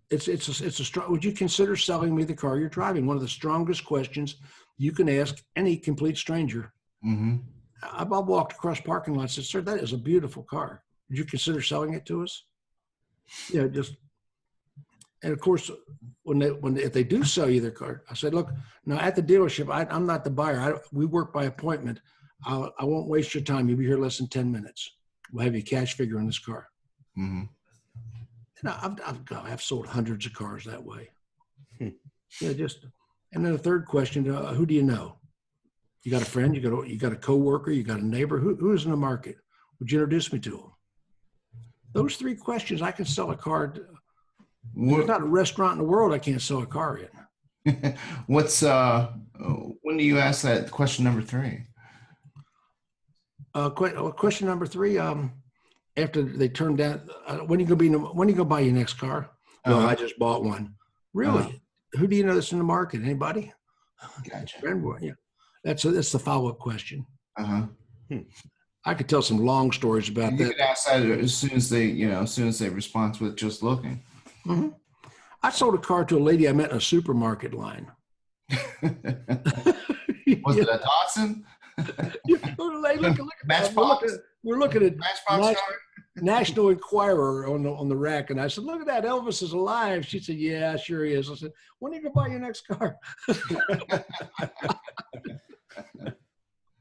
[SPEAKER 2] it's a strong. Would you consider selling me the car you're driving? One of the strongest questions you can ask any complete stranger.
[SPEAKER 3] Mm-hmm.
[SPEAKER 2] I walked across parking lot and said, "Sir, that is a beautiful car. Would you consider selling it to us?" Yeah, and of course, if they do sell you their car, I said, "Look, now at the dealership, I'm not the buyer. We work by appointment. I won't waste your time. You'll be here less than 10 minutes. We'll have you cash figure on this car."
[SPEAKER 3] Mm-hmm.
[SPEAKER 2] And I've sold hundreds of cars that way. Yeah, and then the third question: who do you know? You got a friend? You got a coworker? You got a neighbor? Who is in the market? Would you introduce me to them? Those three questions, I can sell a car. There's not a restaurant in the world I can't sell a car in.
[SPEAKER 3] When do you ask that question number 3?
[SPEAKER 2] Question number 3, after they turn down, when are you gonna buy your next car? Well, I just bought one. Really? Who do you know that's in the market? Anybody?
[SPEAKER 3] Gotcha.
[SPEAKER 2] Yeah. That's the follow-up question.
[SPEAKER 3] Uh-huh.
[SPEAKER 2] I could tell some long stories about that.
[SPEAKER 3] You could ask that as soon as they respond with just looking.
[SPEAKER 2] Mm-hmm. I sold a car to a lady I met in a supermarket line.
[SPEAKER 3] Was it a Datsun?
[SPEAKER 2] Look,
[SPEAKER 3] Matchbox?
[SPEAKER 2] We're looking at
[SPEAKER 3] Matchbox
[SPEAKER 2] National Enquirer on the rack, and I said, "Look at that, Elvis is alive." She said, "Yeah, sure he is." I said, "When are you gonna buy your next car?"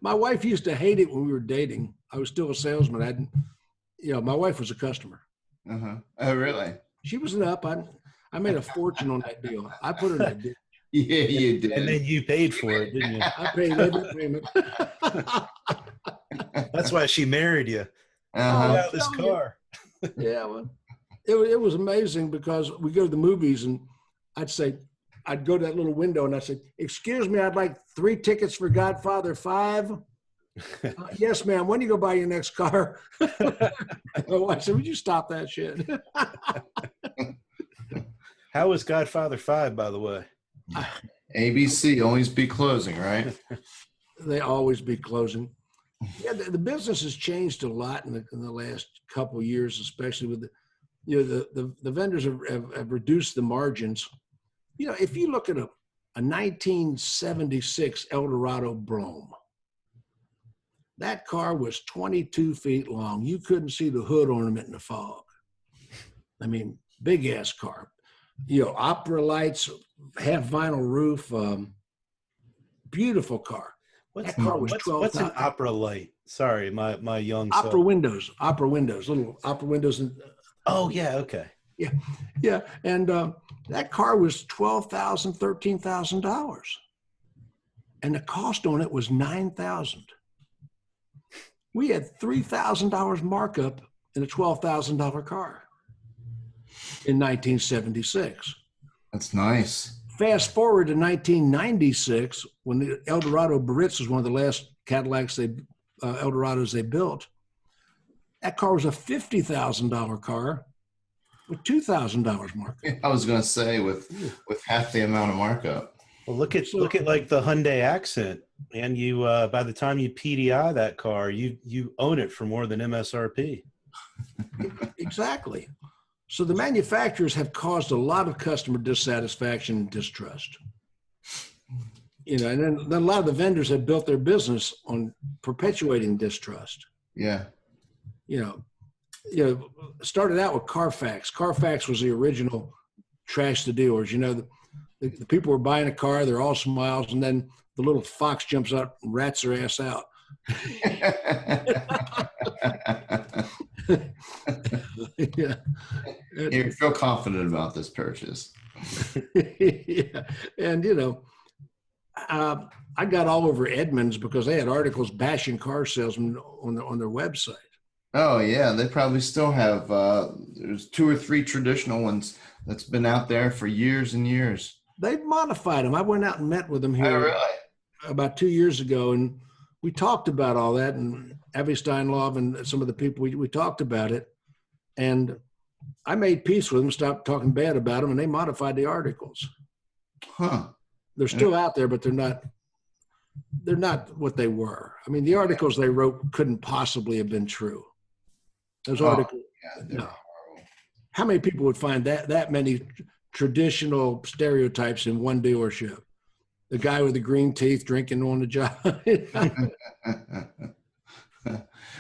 [SPEAKER 2] My wife used to hate it when we were dating. I was still a salesman. My wife was a customer.
[SPEAKER 3] Uh-huh. Oh, really?
[SPEAKER 2] She was up. I made a fortune on that deal. I put her in that deal.
[SPEAKER 3] Yeah, you did.
[SPEAKER 1] And then you paid for it, didn't you?
[SPEAKER 2] I paid every payment.
[SPEAKER 1] That's why she married you.
[SPEAKER 3] Uh-huh.
[SPEAKER 1] This car.
[SPEAKER 2] Yeah, well, it was amazing because we go to the movies and I'd go to that little window and I'd say, "Excuse me, I'd like 3 tickets for Godfather 5. Yes, ma'am. When do you go buy your next car?" My wife said, "Would you stop that shit?"
[SPEAKER 1] How was Godfather 5, by the way?
[SPEAKER 3] ABC, always be closing, right?
[SPEAKER 2] They always be closing. Yeah, the business has changed a lot in the last couple of years, especially with the vendors have reduced the margins. If you look at a 1976 Eldorado Brougham, that car was 22 feet long. You couldn't see the hood ornament in the fog. I mean, big ass car. Opera lights, half vinyl roof, beautiful car. That car was 12.
[SPEAKER 1] What's an opera light? Sorry, my young
[SPEAKER 2] opera
[SPEAKER 1] self.
[SPEAKER 2] windows, little opera windows.
[SPEAKER 1] Oh yeah, okay.
[SPEAKER 2] Yeah, and that car was $12,000, $13,000, and the cost on it was $9,000. We had $3,000 markup in a $12,000 car in 1976.
[SPEAKER 3] That's nice.
[SPEAKER 2] Fast forward to 1996, when the Eldorado Baritz was one of the last Cadillacs Eldorados they built. That car was a $50,000 car with $2,000 markup.
[SPEAKER 3] I was going to say with half the amount of markup.
[SPEAKER 1] Well, look at like the Hyundai Accent, and you by the time you PDI that car, you own it for more than MSRP.
[SPEAKER 2] Exactly. So the manufacturers have caused a lot of customer dissatisfaction and distrust. And then a lot of the vendors have built their business on perpetuating distrust.
[SPEAKER 3] Yeah.
[SPEAKER 2] Started out with Carfax. Carfax was the original trash the dealers. The people were buying a car, they're all smiles, and then the little fox jumps up and rats their ass out. Yeah.
[SPEAKER 3] You feel confident about this purchase.
[SPEAKER 2] Yeah. And, I got all over Edmunds because they had articles bashing car salesmen on their website.
[SPEAKER 3] Oh, yeah. They probably still have, there's 2 or 3 traditional ones that's been out there for years and years.
[SPEAKER 2] They've modified them. I went out and met with them here about 2 years ago, and we talked about all that, and Avi Steinlauf and some of the people, we talked about it. And I made peace with them, stopped talking bad about them, and they modified the articles.
[SPEAKER 3] Huh.
[SPEAKER 2] They're still out there, but they're not what they were. I mean, the articles they wrote couldn't possibly have been true. Those articles.
[SPEAKER 3] Yeah,
[SPEAKER 2] No. How many people would find that many traditional stereotypes in one dealership? The guy with the green teeth drinking on the job.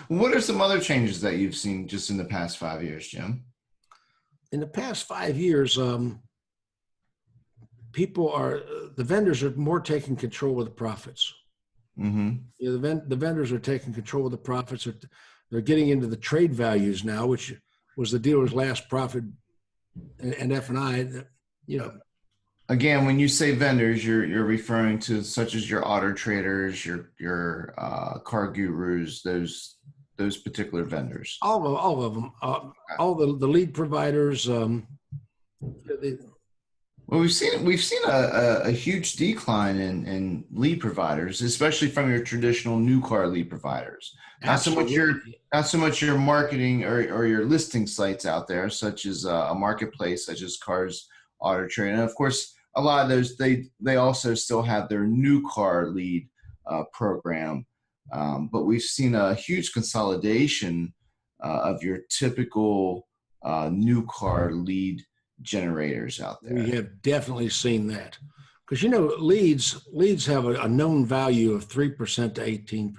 [SPEAKER 3] What are some other changes that you've seen just in the past 5 years, Jim?
[SPEAKER 2] In the past 5 years, the vendors are more taking control of the profits.
[SPEAKER 3] Mm-hmm.
[SPEAKER 2] You know, the vendors are taking control of the profits. They're getting into the trade values now, which was the dealer's last profit and F&I, you know.
[SPEAKER 3] Again, when you say vendors, you're referring to such as your auto traders, your car gurus, those particular vendors.
[SPEAKER 2] All of them, all the lead providers.
[SPEAKER 3] Well, we've seen a huge decline in lead providers, especially from your traditional new car lead providers. Not so much your marketing or your listing sites out there, such as a marketplace, such as Cars Auto Trade, and of course, a lot of those they also still have their new car lead program, but we've seen a huge consolidation of your typical new car lead generators out there.
[SPEAKER 2] We have definitely seen that, because you know leads have a known value of 3% to 18%.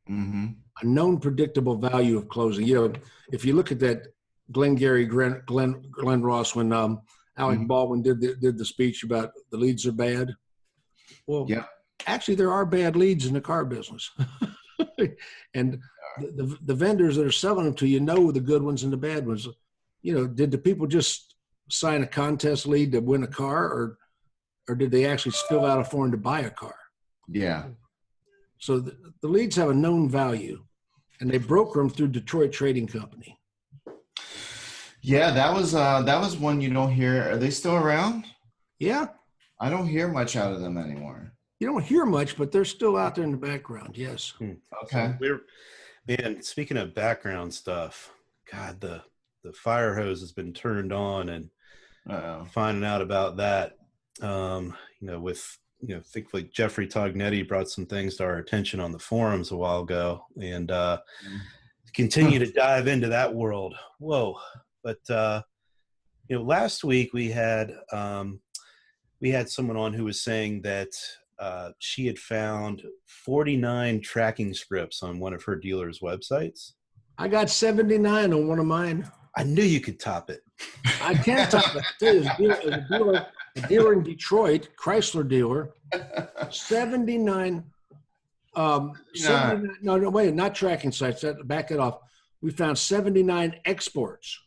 [SPEAKER 3] Mm-hmm.
[SPEAKER 2] A known predictable value of closing. You know, if you look at that Glenn Ross when Alec
[SPEAKER 3] Mm-hmm.
[SPEAKER 2] Baldwin did the speech about the leads are bad. Well,
[SPEAKER 3] Yeah.
[SPEAKER 2] Actually, there are bad leads in the car business, and the vendors that are selling them to you know the good ones and the bad ones. You know, did the people just sign a contest lead to win a car, or did they actually fill out a form to buy a car?
[SPEAKER 3] Yeah.
[SPEAKER 2] So the leads have a known value, and they broker them through Detroit Trading Company.
[SPEAKER 3] Yeah, that was one you don't hear. Are they still around?
[SPEAKER 2] Yeah.
[SPEAKER 3] I don't hear much out of them anymore.
[SPEAKER 2] You don't hear much, but they're still out there in the background. Yes.
[SPEAKER 3] Okay.
[SPEAKER 1] So man, speaking of background stuff, God, the fire hose has been turned on, and finding out about that, thankfully Jeffrey Tognetti brought some things to our attention on the forums a while ago, and continue to dive into that world. Whoa. But, last week we had someone on who was saying that she had found 49 tracking scripts on one of her dealer's websites.
[SPEAKER 2] I got 79 on one of mine.
[SPEAKER 1] I knew you could top it.
[SPEAKER 2] I can't top it. There's a dealer in Detroit, Chrysler dealer, 79. 79 no, wait, not tracking sites. Back it off. We found 79 exports.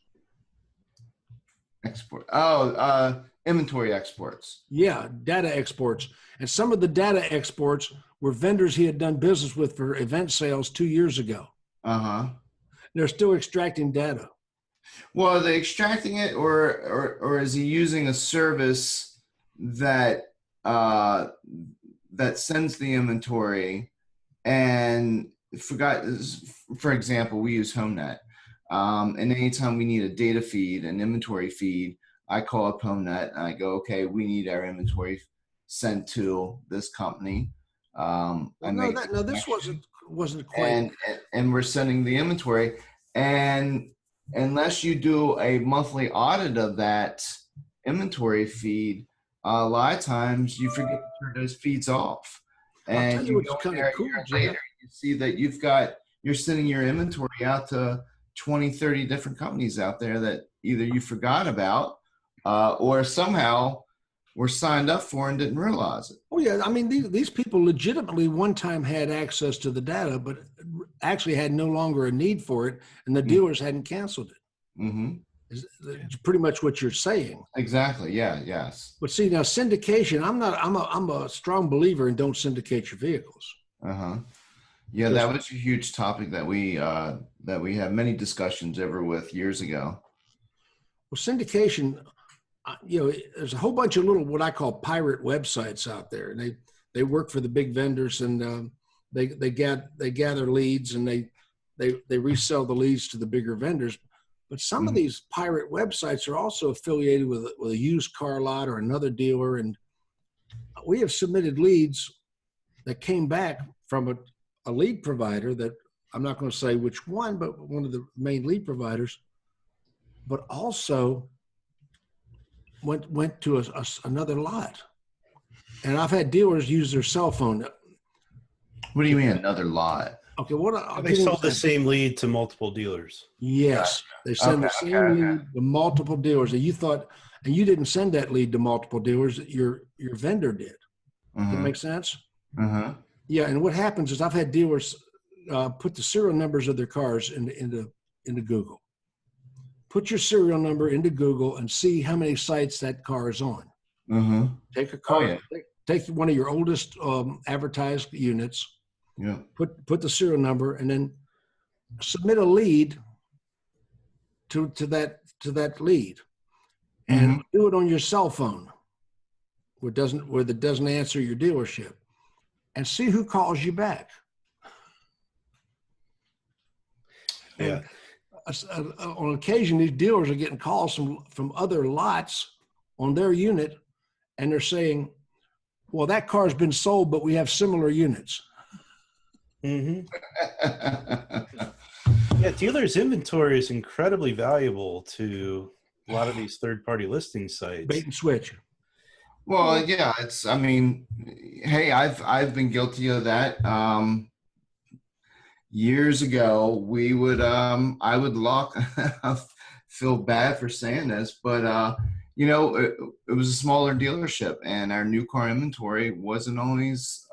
[SPEAKER 3] Inventory exports.
[SPEAKER 2] Yeah, data exports. And some of the data exports were vendors he had done business with for event sales 2 years ago.
[SPEAKER 3] Uh-huh.
[SPEAKER 2] They're still extracting data.
[SPEAKER 3] Well, are they extracting it, or is he using a service that sends the inventory? And for example, we use HomeNet. And anytime we need a data feed, an inventory feed, I call up HomeNet and I go, okay, we need our inventory sent to this company.
[SPEAKER 2] This wasn't quite.
[SPEAKER 3] And we're sending the inventory. And unless you do a monthly audit of that inventory feed, a lot of times you forget to turn those feeds off. And you go there a year later, you see that you're sending your inventory out to 20, 30 different companies out there that either you forgot about or somehow were signed up for and didn't realize it.
[SPEAKER 2] Oh, yeah. I mean, these people legitimately one time had access to the data, but actually had no longer a need for it, and the dealers hadn't canceled it.
[SPEAKER 3] Mm-hmm.
[SPEAKER 2] It's pretty much what you're saying.
[SPEAKER 3] Exactly. Yeah. Yes.
[SPEAKER 2] But see, now syndication, I'm a strong believer in don't syndicate your vehicles.
[SPEAKER 3] Uh-huh. Yeah, that was a huge topic that we had many discussions over with years ago.
[SPEAKER 2] Well, syndication, there's a whole bunch of little what I call pirate websites out there, and they work for the big vendors, and they gather leads, and they resell the leads to the bigger vendors. But some of these pirate websites are also affiliated with a used car lot or another dealer. And we have submitted leads that came back from a lead provider that I'm not going to say which one, but one of the main lead providers, but also went to another lot. And I've had dealers use their cell phone.
[SPEAKER 3] What do you mean another lot?
[SPEAKER 2] Okay,
[SPEAKER 1] they sold the same lead to multiple dealers.
[SPEAKER 2] Yes, they send the same lead to multiple dealers. And you thought, and you didn't send that lead to multiple dealers. Your vendor did. Does that make sense? Yeah, and what happens is I've had dealers put the serial numbers of their cars into Google. Put your serial number into Google and see how many sites that car is on. Take a car, take one of your oldest advertised units.
[SPEAKER 3] Yeah.
[SPEAKER 2] Put the serial number and then submit a lead to that lead, and do it on your cell phone, where it doesn't answer your dealership, and see who calls you back.
[SPEAKER 1] Yeah.
[SPEAKER 2] And, on occasion, these dealers are getting calls from other lots on their unit, and they're saying, "Well, that car's been sold, but we have similar units."
[SPEAKER 1] Yeah, dealers' inventory is incredibly valuable to a lot of these third-party listing sites.
[SPEAKER 2] Bait and switch.
[SPEAKER 3] Well, yeah, I mean, hey, I've been guilty of that. Years ago, I would lock. I feel bad for saying this, but it was a smaller dealership, and our new car inventory wasn't always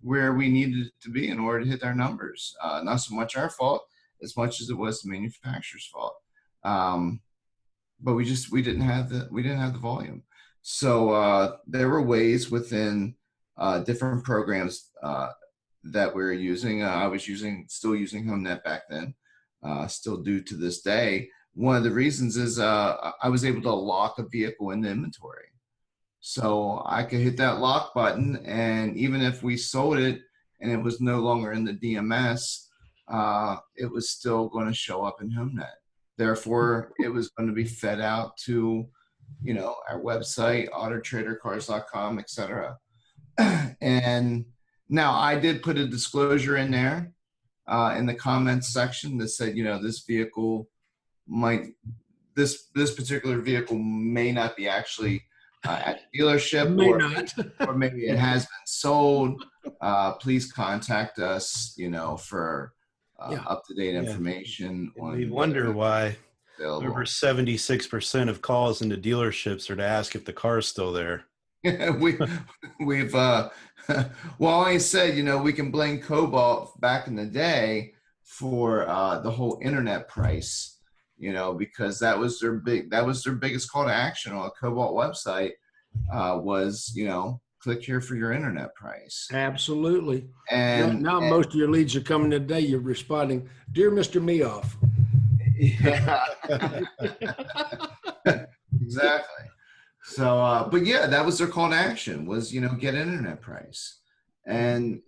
[SPEAKER 3] where we needed it to be in order to hit our numbers. Not so much our fault as much as it was the manufacturer's fault. But we didn't have the volume. So there were ways within different programs that we were using. I was still using HomeNet back then, still do to this day. One of the reasons is I was able to lock a vehicle in the inventory. So I could hit that lock button, and even if we sold it and it was no longer in the DMS, it was still going to show up in HomeNet. Therefore, it was going to be fed out to, our website, autotradercars.com, etc. And now I did put a disclosure in there in the comments section that said, this vehicle this particular vehicle may not be actually at the dealership, or maybe it has been sold. Please contact us, for up-to-date information.
[SPEAKER 1] We wonder why over 76% of calls into dealerships are to ask if the car is still there.
[SPEAKER 3] We've I said, we can blame Cobalt back in the day for the whole internet price. Because that was their biggest call to action on a Cobalt website was, click here for your internet price.
[SPEAKER 2] Absolutely.
[SPEAKER 3] And
[SPEAKER 2] now most of your leads are coming today. You're responding, "Dear Mr. Meoff."
[SPEAKER 3] Yeah. Exactly. So, but yeah, that was their call to action was, get internet price. And,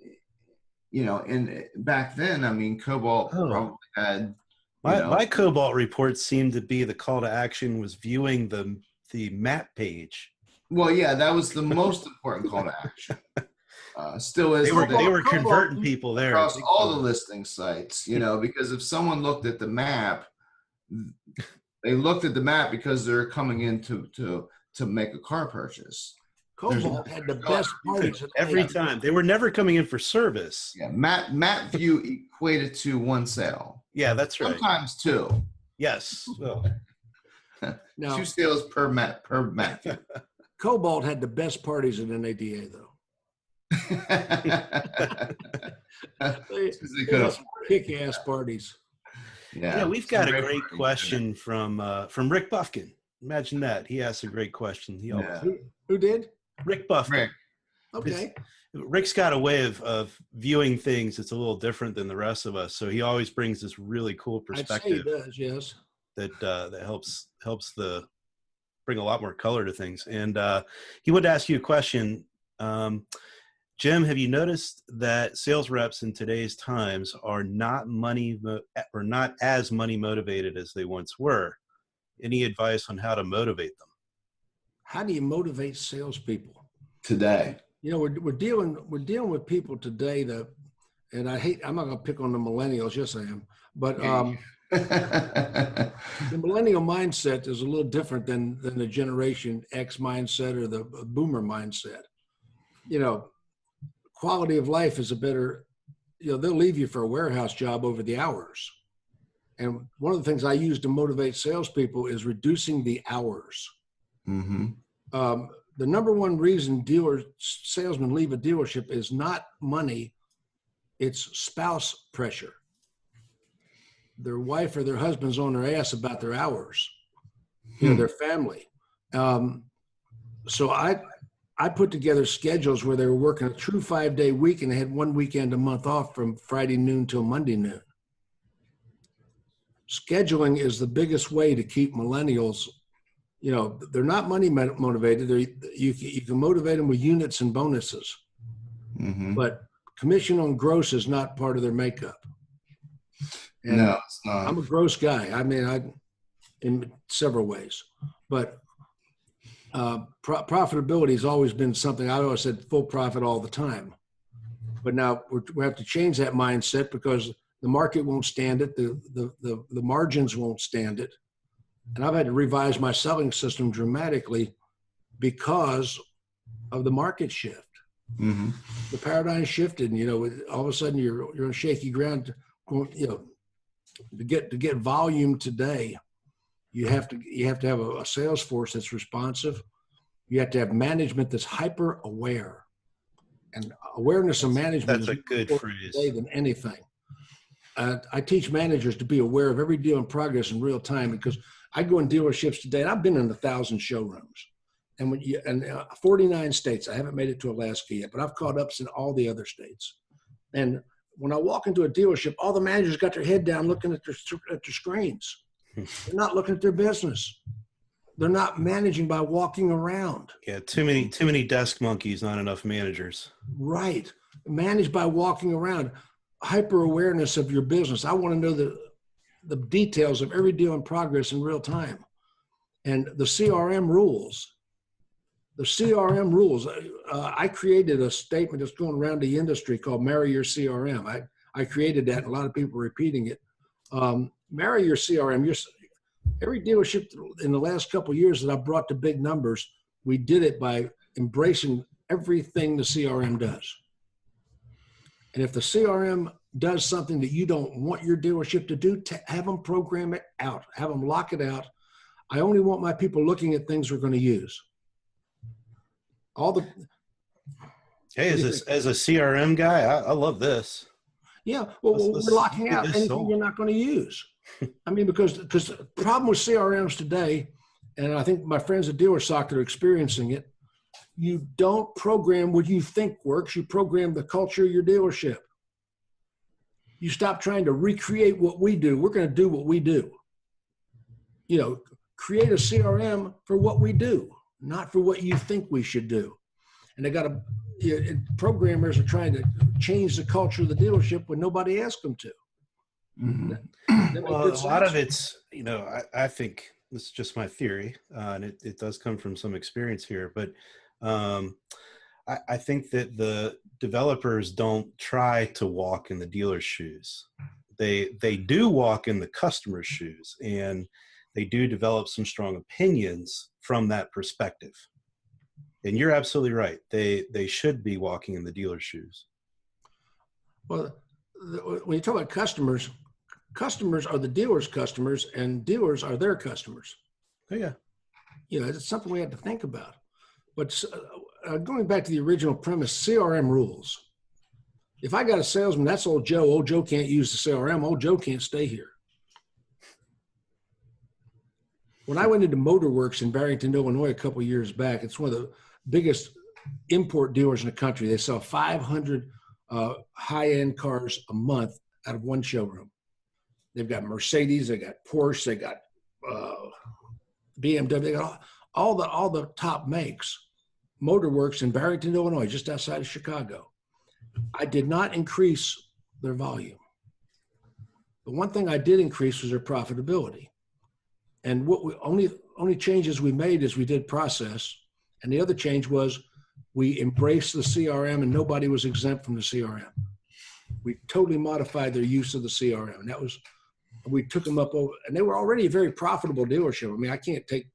[SPEAKER 3] and back then, Cobalt probably had,
[SPEAKER 1] my Cobalt report seemed to be the call to action was viewing the map page.
[SPEAKER 3] Well, yeah, that was the most important call to action. Still is.
[SPEAKER 1] They were converting people there
[SPEAKER 3] across all the listing sites, because if someone looked at the map, they looked at the map because they're coming in to make a car purchase.
[SPEAKER 2] Cobalt had the best parties
[SPEAKER 1] every time. They were never coming in for service.
[SPEAKER 3] Yeah, map view equated to one sale.
[SPEAKER 1] Yeah, that's right.
[SPEAKER 3] Sometimes two.
[SPEAKER 1] Yes. Well.
[SPEAKER 2] Now,
[SPEAKER 3] 2 sales per map view.
[SPEAKER 2] Cobalt had the best parties at NADA, though. They had some kick-ass parties.
[SPEAKER 1] Yeah, we've got a great question from Rick Buffkin. Imagine that. He asked a great question.
[SPEAKER 2] Who did?
[SPEAKER 1] Rick Buffkin.
[SPEAKER 3] Rick.
[SPEAKER 2] Okay.
[SPEAKER 1] Rick's got a way of viewing things that's a little different than the rest of us. So he always brings this really cool perspective.
[SPEAKER 2] I'd say he does, yes.
[SPEAKER 1] That helps bring a lot more color to things. And he would ask you a question. Jim, have you noticed that sales reps in today's times are not not as money motivated as they once were? Any advice on how to motivate them?
[SPEAKER 2] How do you motivate salespeople
[SPEAKER 3] today?
[SPEAKER 2] You know, we're dealing with people today that, and I'm not going to pick on the millennials. Yes, I am. But the millennial mindset is a little different than the Generation X mindset or the boomer mindset. You know, quality of life is a better, you know, they'll leave you for a warehouse job over the hours. And one of the things I use to motivate salespeople is reducing the hours.
[SPEAKER 3] Mm-hmm.
[SPEAKER 2] The number one reason salesmen leave a dealership is not money, it's spouse pressure. Their wife or their husband's on their ass about their hours, you know, their family. So I put together schedules where they were working a true 5-day week and they had one weekend a month off from Friday noon till Monday noon. Scheduling is the biggest way to keep millennials. You know, they're not money motivated. You can motivate them with units and bonuses, but commission on gross is not part of their makeup. And
[SPEAKER 3] no, it's not.
[SPEAKER 2] I'm a gross guy. I mean, in several ways, but profitability has always been something. I always said full profit all the time, but now we have to change that mindset because the market won't stand it. The margins won't stand it. And I've had to revise my selling system dramatically because of the market shift.
[SPEAKER 3] Mm-hmm.
[SPEAKER 2] The paradigm shifted, and, you know, all of a sudden you're on shaky ground. You know, to get volume today, you have to have a sales force that's responsive. You have to have management that's hyper aware, and awareness of management
[SPEAKER 1] That's
[SPEAKER 2] is
[SPEAKER 1] a good phrase
[SPEAKER 2] today than anything. I teach managers to be aware of every deal in progress in real time, because I go in dealerships today, and I've been in 1,000 showrooms, and 49 states. I haven't made it to Alaska yet, but I've caught up in all the other states. And when I walk into a dealership, all the managers got their head down looking at their screens. They're not looking at their business. They're not managing by walking around.
[SPEAKER 1] Yeah, too many desk monkeys, not enough managers.
[SPEAKER 2] Right. Manage by walking around. Hyper awareness of your business. I want to know the details of every deal in progress in real time. And the CRM rules. I created a statement that's going around the industry called Marry Your CRM. I created that, and a lot of people are repeating it. Marry your CRM. Every dealership in the last couple of years that I brought to big numbers, we did it by embracing everything the CRM does. And if the CRM does something that you don't want your dealership to do, have them program it out, have them lock it out. I only want my people looking at things we're going to use.
[SPEAKER 1] Hey, as a CRM guy, I love this.
[SPEAKER 2] Yeah, well, we're locking out anything you're not going to use. I mean, because the problem with CRMs today, and I think my friends at DealerSock are experiencing it, you don't program what you think works. You program the culture of your dealership. You stop trying to recreate what we do. We're going to do what we do. You know, create a CRM for what we do, not for what you think we should do. And programmers are trying to change the culture of the dealership when nobody asked them to.
[SPEAKER 1] Mm-hmm. Well, a lot of it's, you know, I think this is just my theory, and it does come from some experience here, but I think that the developers don't try to walk in the dealer's shoes. They do walk in the customer's shoes, and they do develop some strong opinions from that perspective. And you're absolutely right. They should be walking in the dealer's shoes.
[SPEAKER 2] Well, when you talk about customers are the dealer's customers, and dealers are their customers.
[SPEAKER 1] Oh, yeah.
[SPEAKER 2] You know, it's something we have to think about. But going back to the original premise, CRM rules. If I got a salesman, that's old Joe. Old Joe can't use the CRM. Old Joe can't stay here. When I went into Motorworks in Barrington, Illinois, a couple of years back, it's one of the biggest import dealers in the country. They sell 500 high-end cars a month out of one showroom. They've got Mercedes, they got Porsche, they got BMW, they got all the top makes. Motor Works in Barrington, Illinois, just outside of Chicago. I did not increase their volume. The one thing I did increase was their profitability. And what we only changes we made is we did process. And the other change was we embraced the CRM and nobody was exempt from the CRM. We totally modified their use of the CRM. And that was, we took them up over, and they were already a very profitable dealership. I mean, I can't take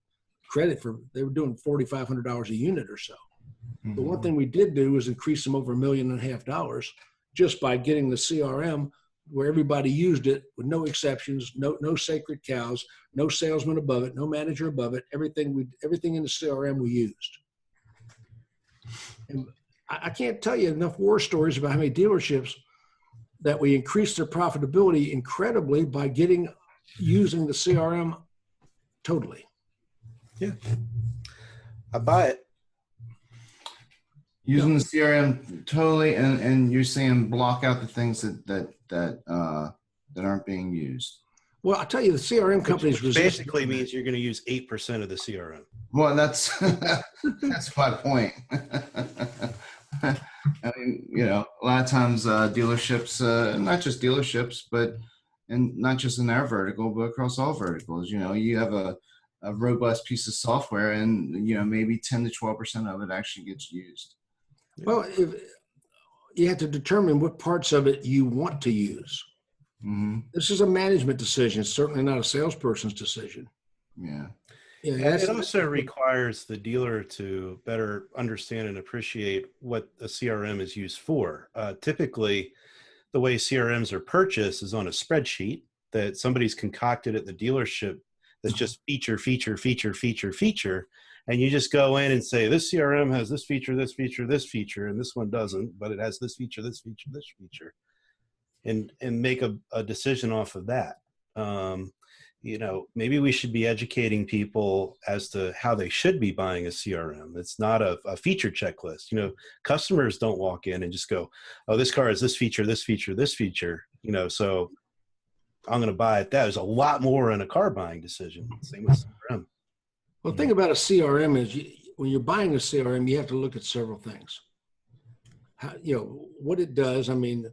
[SPEAKER 2] credit for, they were doing $4,500 a unit or so. Mm-hmm. The one thing we did do was increase them over $1.5 million just by getting the CRM where everybody used it with no exceptions, no sacred cows, no salesman above it, no manager above it. Everything in the CRM we used. And I can't tell you enough war stories about how many dealerships that we increased their profitability incredibly by using the CRM totally.
[SPEAKER 1] Yeah, I buy it.
[SPEAKER 3] Using the CRM totally, and you're saying block out the things that aren't being used.
[SPEAKER 2] Well, I'll tell you, the CRM companies
[SPEAKER 1] which basically means you're going to use 8% of the CRM.
[SPEAKER 3] Well, that's my point. I mean, you know, a lot of times dealerships, not just dealerships, and not just in our vertical, but across all verticals, you know, you have a robust piece of software, and you know, maybe 10 to 12% of it actually gets used.
[SPEAKER 2] Well, you have to determine what parts of it you want to use.
[SPEAKER 3] Mm-hmm.
[SPEAKER 2] This is a management decision. It's certainly not a salesperson's decision.
[SPEAKER 3] Yeah.
[SPEAKER 2] Yeah.
[SPEAKER 1] It also requires the dealer to better understand and appreciate what a CRM is used for. Typically, the way CRMs are purchased is on a spreadsheet that somebody's concocted at the dealership that's just feature. And you just go in and say, this CRM has this feature, and this one doesn't, but it has this feature, this feature, and make a decision off of that. You know, maybe we should be educating people as to how they should be buying a CRM. It's not a feature checklist. You know, customers don't walk in and just go, oh, this car has this feature, you know, so I'm going to buy it. That is a lot more in a car buying decision. Same with CRM.
[SPEAKER 2] Well, the thing about a CRM is when you're buying a CRM, you have to look at several things. You know, what it does. I mean,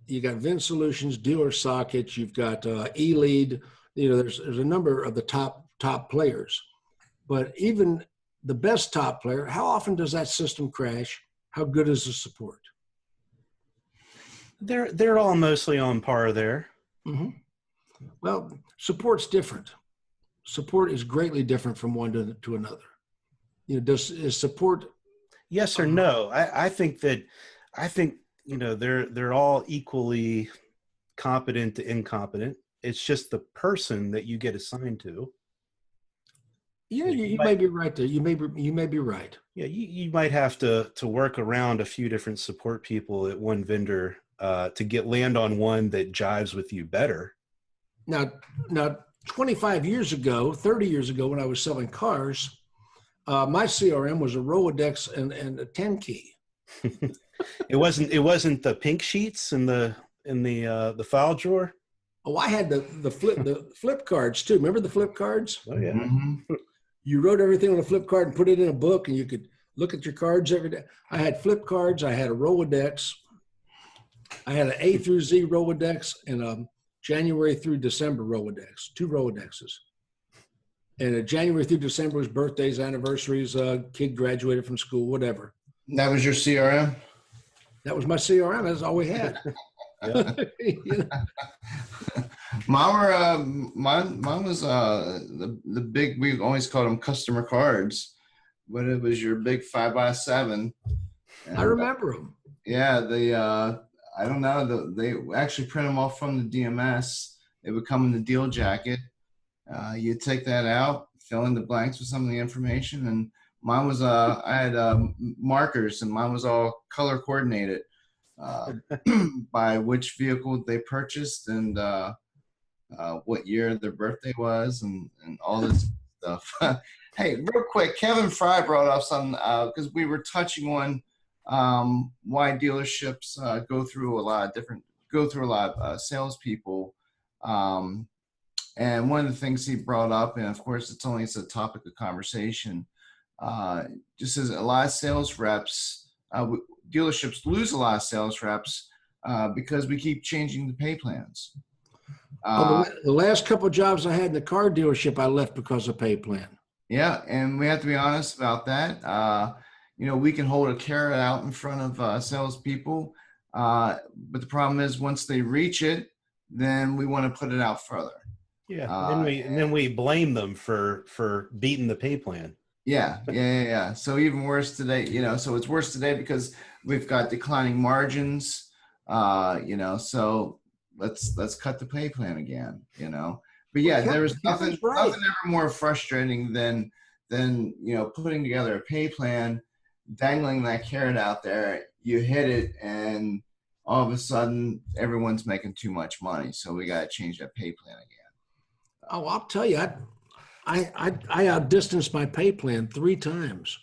[SPEAKER 2] you got VIN Solutions, Dealer Sockets, you've got eLead. You know, there's a number of the top players, but even the best top player, how often does that system crash? How good is the support?
[SPEAKER 1] They're all mostly on par there.
[SPEAKER 2] Mm-hmm. Well, support's different. Support is greatly different from one to another. You know, is support?
[SPEAKER 1] Yes or no? I think you know, they're all equally competent to incompetent. It's just the person that you get assigned to.
[SPEAKER 2] Yeah, you may be right there. You may be right.
[SPEAKER 1] Yeah, you might have to work around a few different support people at one vendor to land on one that jives with you better.
[SPEAKER 2] Now, 25 years ago, 30 years ago, when I was selling cars, my CRM was a Rolodex and a 10 key.
[SPEAKER 1] It wasn't the pink sheets in the file drawer.
[SPEAKER 2] Oh, I had the flip cards too. Remember the flip cards?
[SPEAKER 1] Oh yeah.
[SPEAKER 3] Mm-hmm.
[SPEAKER 2] You wrote everything on a flip card and put it in a book, and you could look at your cards every day. I had flip cards. I had a Rolodex. I had an A through Z Rolodex and a January through December Rolodex, 2 Rolodexes. And January through December was birthdays, anniversaries, kid graduated from school, whatever.
[SPEAKER 3] That was your CRM?
[SPEAKER 2] That was my CRM. That's all we had.
[SPEAKER 3] You know? Mine was the big, we always called them customer cards, but it was your big 5x7. And,
[SPEAKER 2] I remember them.
[SPEAKER 3] Yeah, I don't know, they actually print them off from the DMS. They would come in the deal jacket. You take that out, fill in the blanks with some of the information, and mine was I had markers, and mine was all color coordinated by which vehicle they purchased and what year their birthday was, and all this stuff. Hey, real quick, Kevin Fry brought up something because we were touching on why dealerships go through a lot of salespeople. And one of the things he brought up, and of course it's a topic of conversation, just as a lot of sales reps, dealerships lose a lot of sales reps because we keep changing the pay plans.
[SPEAKER 2] The last couple of jobs I had in the car dealership, I left because of pay plan.
[SPEAKER 3] Yeah, and we have to be honest about that. We can hold a carrot out in front of salespeople, but the problem is once they reach it, then we want to put it out further.
[SPEAKER 1] Yeah, and then we blame them for beating the pay plan.
[SPEAKER 3] Yeah. So even worse today, so it's worse today because we've got declining margins, so let's cut the pay plan again, But yeah, there was nothing ever more frustrating than putting together a pay plan, dangling that carrot out there, you hit it, and all of a sudden everyone's making too much money. So we got to change that pay plan again.
[SPEAKER 2] Oh, I'll tell you, I outdistanced my pay plan 3 times.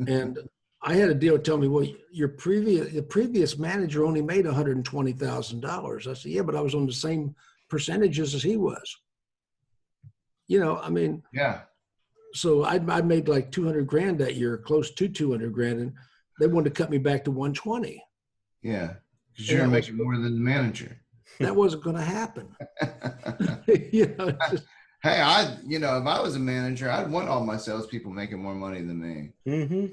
[SPEAKER 2] And I had a deal tell me, well, the previous manager only made $120,000. I said, yeah, but I was on the same percentages as he was.
[SPEAKER 3] Yeah.
[SPEAKER 2] So I made like 200 grand that year, close to 200 grand. And they wanted to cut me back to 120.
[SPEAKER 3] Yeah. Because you're making more than the manager.
[SPEAKER 2] That wasn't going to happen.
[SPEAKER 3] Hey, if I was a manager, I'd want all my salespeople making more money than me.
[SPEAKER 1] Mm-hmm.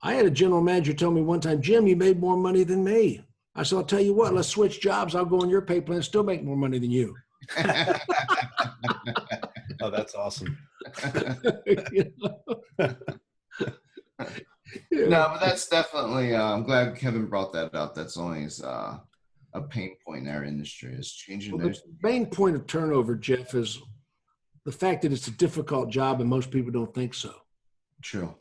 [SPEAKER 2] I had a general manager tell me one time, Jim, you made more money than me. I said, I'll tell you what, let's switch jobs. I'll go on your pay plan and still make more money than you.
[SPEAKER 1] Oh, that's awesome.
[SPEAKER 3] No, but that's definitely, I'm glad Kevin brought that up. That's always a pain point in our industry is changing
[SPEAKER 2] The main point of turnover, Jeff, is the fact that it's a difficult job and most people don't think so.
[SPEAKER 3] True.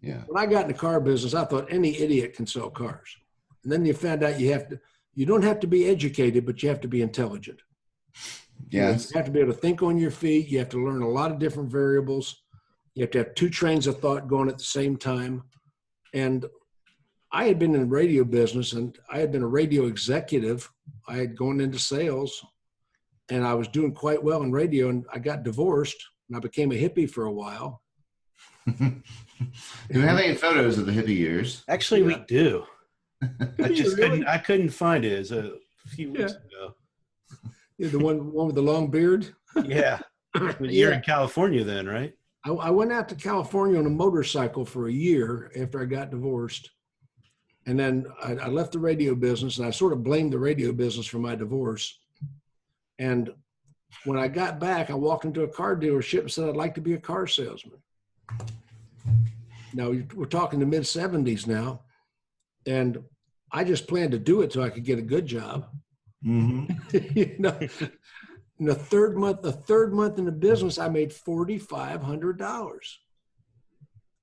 [SPEAKER 3] Yeah.
[SPEAKER 2] When I got in the car business, I thought any idiot can sell cars. And then you found out you don't have to be educated, but you have to be intelligent.
[SPEAKER 3] Yes.
[SPEAKER 2] You have to be able to think on your feet. You have to learn a lot of different variables. You have to have 2 trains of thought going at the same time. And I had been in the radio business and I had been a radio executive. I had gone into sales and I was doing quite well in radio, and I got divorced and I became a hippie for a while.
[SPEAKER 3] Do we have any photos of the hippie years?
[SPEAKER 1] Actually, we do. I couldn't find it. It was a few weeks ago.
[SPEAKER 2] Yeah, the one with the long beard.
[SPEAKER 1] Yeah. You're in California then, right?
[SPEAKER 2] I went out to California on a motorcycle for a year after I got divorced. And then I left the radio business, and I sort of blamed the radio business for my divorce. And when I got back, I walked into a car dealership and said, I'd like to be a car salesman. Now, we're talking the mid-70s now. And I just planned to do it so I could get a good job.
[SPEAKER 3] Mm-hmm.
[SPEAKER 2] In the third month in the business, I made $4,500.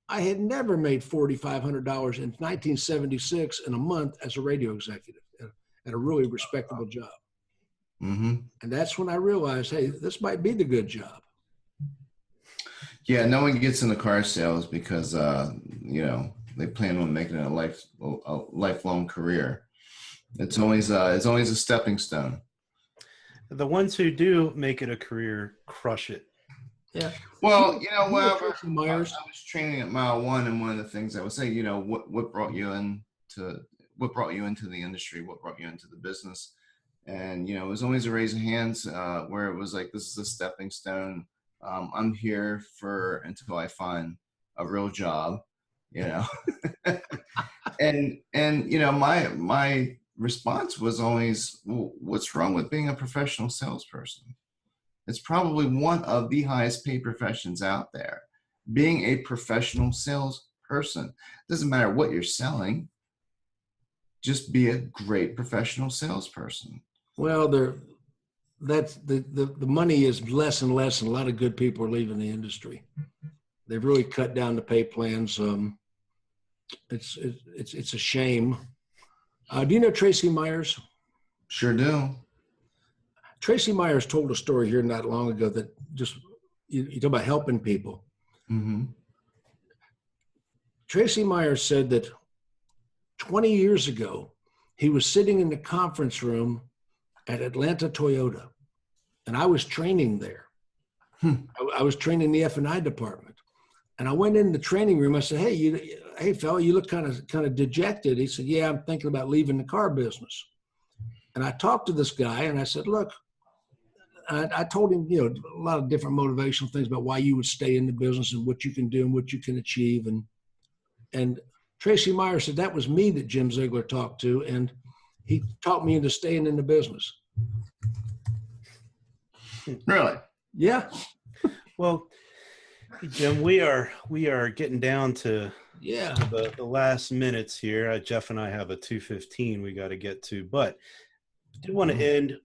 [SPEAKER 2] I had never made $4,500 in 1976 in a month as a radio executive at a really respectable job.
[SPEAKER 3] Mm-hmm.
[SPEAKER 2] And that's when I realized, hey, this might be the good job.
[SPEAKER 3] Yeah, no one gets into car sales because, they plan on making it a lifelong career. It's always a stepping stone.
[SPEAKER 1] The ones who do make it a career crush it.
[SPEAKER 3] Yeah. Well, I was training at Mile One, and one of the things I would say, what brought you into the industry, what brought you into the business, and it was always a raise of hands where it was like, this is a stepping stone. I'm here until I find a real job, and my response was always, well, what's wrong with being a professional salesperson? It's probably one of the highest paid professions out there. Being a professional salesperson. Doesn't matter what you're selling. Just be a great professional salesperson.
[SPEAKER 2] Well, the money is less and less, and a lot of good people are leaving the industry. They've really cut down the pay plans. It's a shame. Do you know Tracy Myers?
[SPEAKER 3] Sure do.
[SPEAKER 2] Tracy Myers told a story here not long ago that just, you talk about helping people.
[SPEAKER 3] Mm-hmm.
[SPEAKER 2] Tracy Myers said that 20 years ago, he was sitting in the conference room at Atlanta Toyota, and I was training there. I was training the F&I department. And I went in the training room. I said, hey, fella, you look kind of dejected. He said, yeah, I'm thinking about leaving the car business. And I talked to this guy and I said, look, I told him, a lot of different motivational things about why you would stay in the business and what you can do and what you can achieve. And Tracy Meyer said, that was me that Jim Ziegler talked to. And he talked me into staying in the business.
[SPEAKER 3] Really?
[SPEAKER 2] Yeah.
[SPEAKER 1] Well, Jim, we are getting down to the last minutes here. Jeff and I have a 2:15 we got to get to, but I do want to end.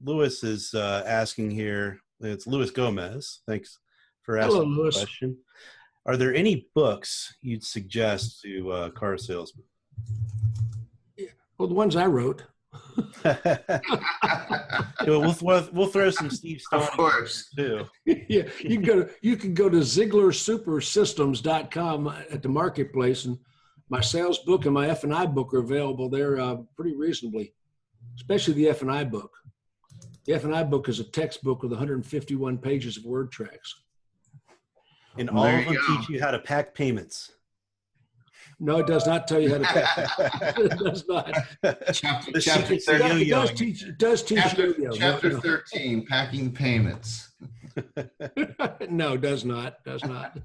[SPEAKER 1] Louis is asking here. It's Louis Gomez. Thanks for asking the question. Are there any books you'd suggest to car salesmen?
[SPEAKER 2] Well, the ones I wrote.
[SPEAKER 1] We'll throw some Steve Stone
[SPEAKER 3] of course
[SPEAKER 1] too.
[SPEAKER 2] Yeah, you can go to ZieglerSuperSystems.com at the marketplace, and my sales book and my F&I book are available there pretty reasonably, especially the F&I book. The F&I book is a textbook with 151 pages of word tracks.
[SPEAKER 1] And all of them teach you how to pack payments.
[SPEAKER 2] No, it does not tell you how to pack. It does not.
[SPEAKER 3] Chapter
[SPEAKER 2] It does teach yo-yo.
[SPEAKER 3] Chapter 13, packing payments.
[SPEAKER 2] No, it does not. Does not.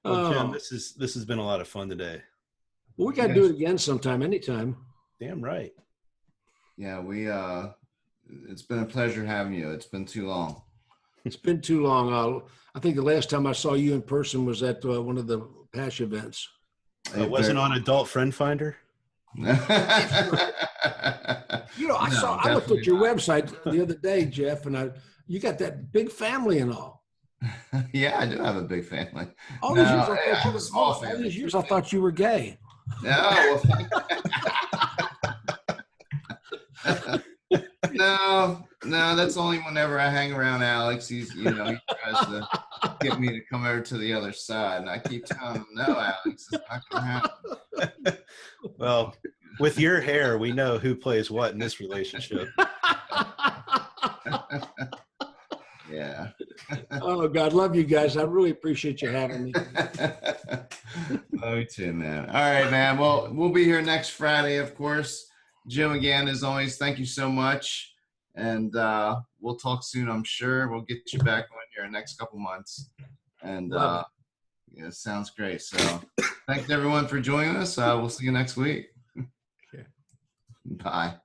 [SPEAKER 1] Well, Jim, this has been a lot of fun today.
[SPEAKER 2] Well, we got to do it again sometime, anytime.
[SPEAKER 1] Damn right.
[SPEAKER 3] Yeah, it's been a pleasure having you. It's been too long.
[SPEAKER 2] It's been too long. I think the last time I saw you in person was at one of the PASH events.
[SPEAKER 1] It wasn't on Adult Friend Finder?
[SPEAKER 2] I looked at your website the other day, Jeff, and you got that big family and all.
[SPEAKER 3] Yeah, I do have a big family.
[SPEAKER 2] All these years I thought you were gay.
[SPEAKER 3] No. No, that's only whenever I hang around Alex. He tries to get me to come over to the other side, and I keep telling him, no, Alex, it's not going to happen.
[SPEAKER 1] Well, with your hair, we know who plays what in this relationship.
[SPEAKER 3] Yeah.
[SPEAKER 2] Oh, God, love you guys. I really appreciate you having me.
[SPEAKER 3] Love you too, man. All right, man. Well, we'll be here next Friday, of course. Jim, again, as always, thank you so much. And we'll talk soon, I'm sure. We'll get you back on here in the next couple months. And yeah, sounds great. So thanks, everyone, for joining us. We'll see you next week.
[SPEAKER 2] Okay.
[SPEAKER 3] Bye.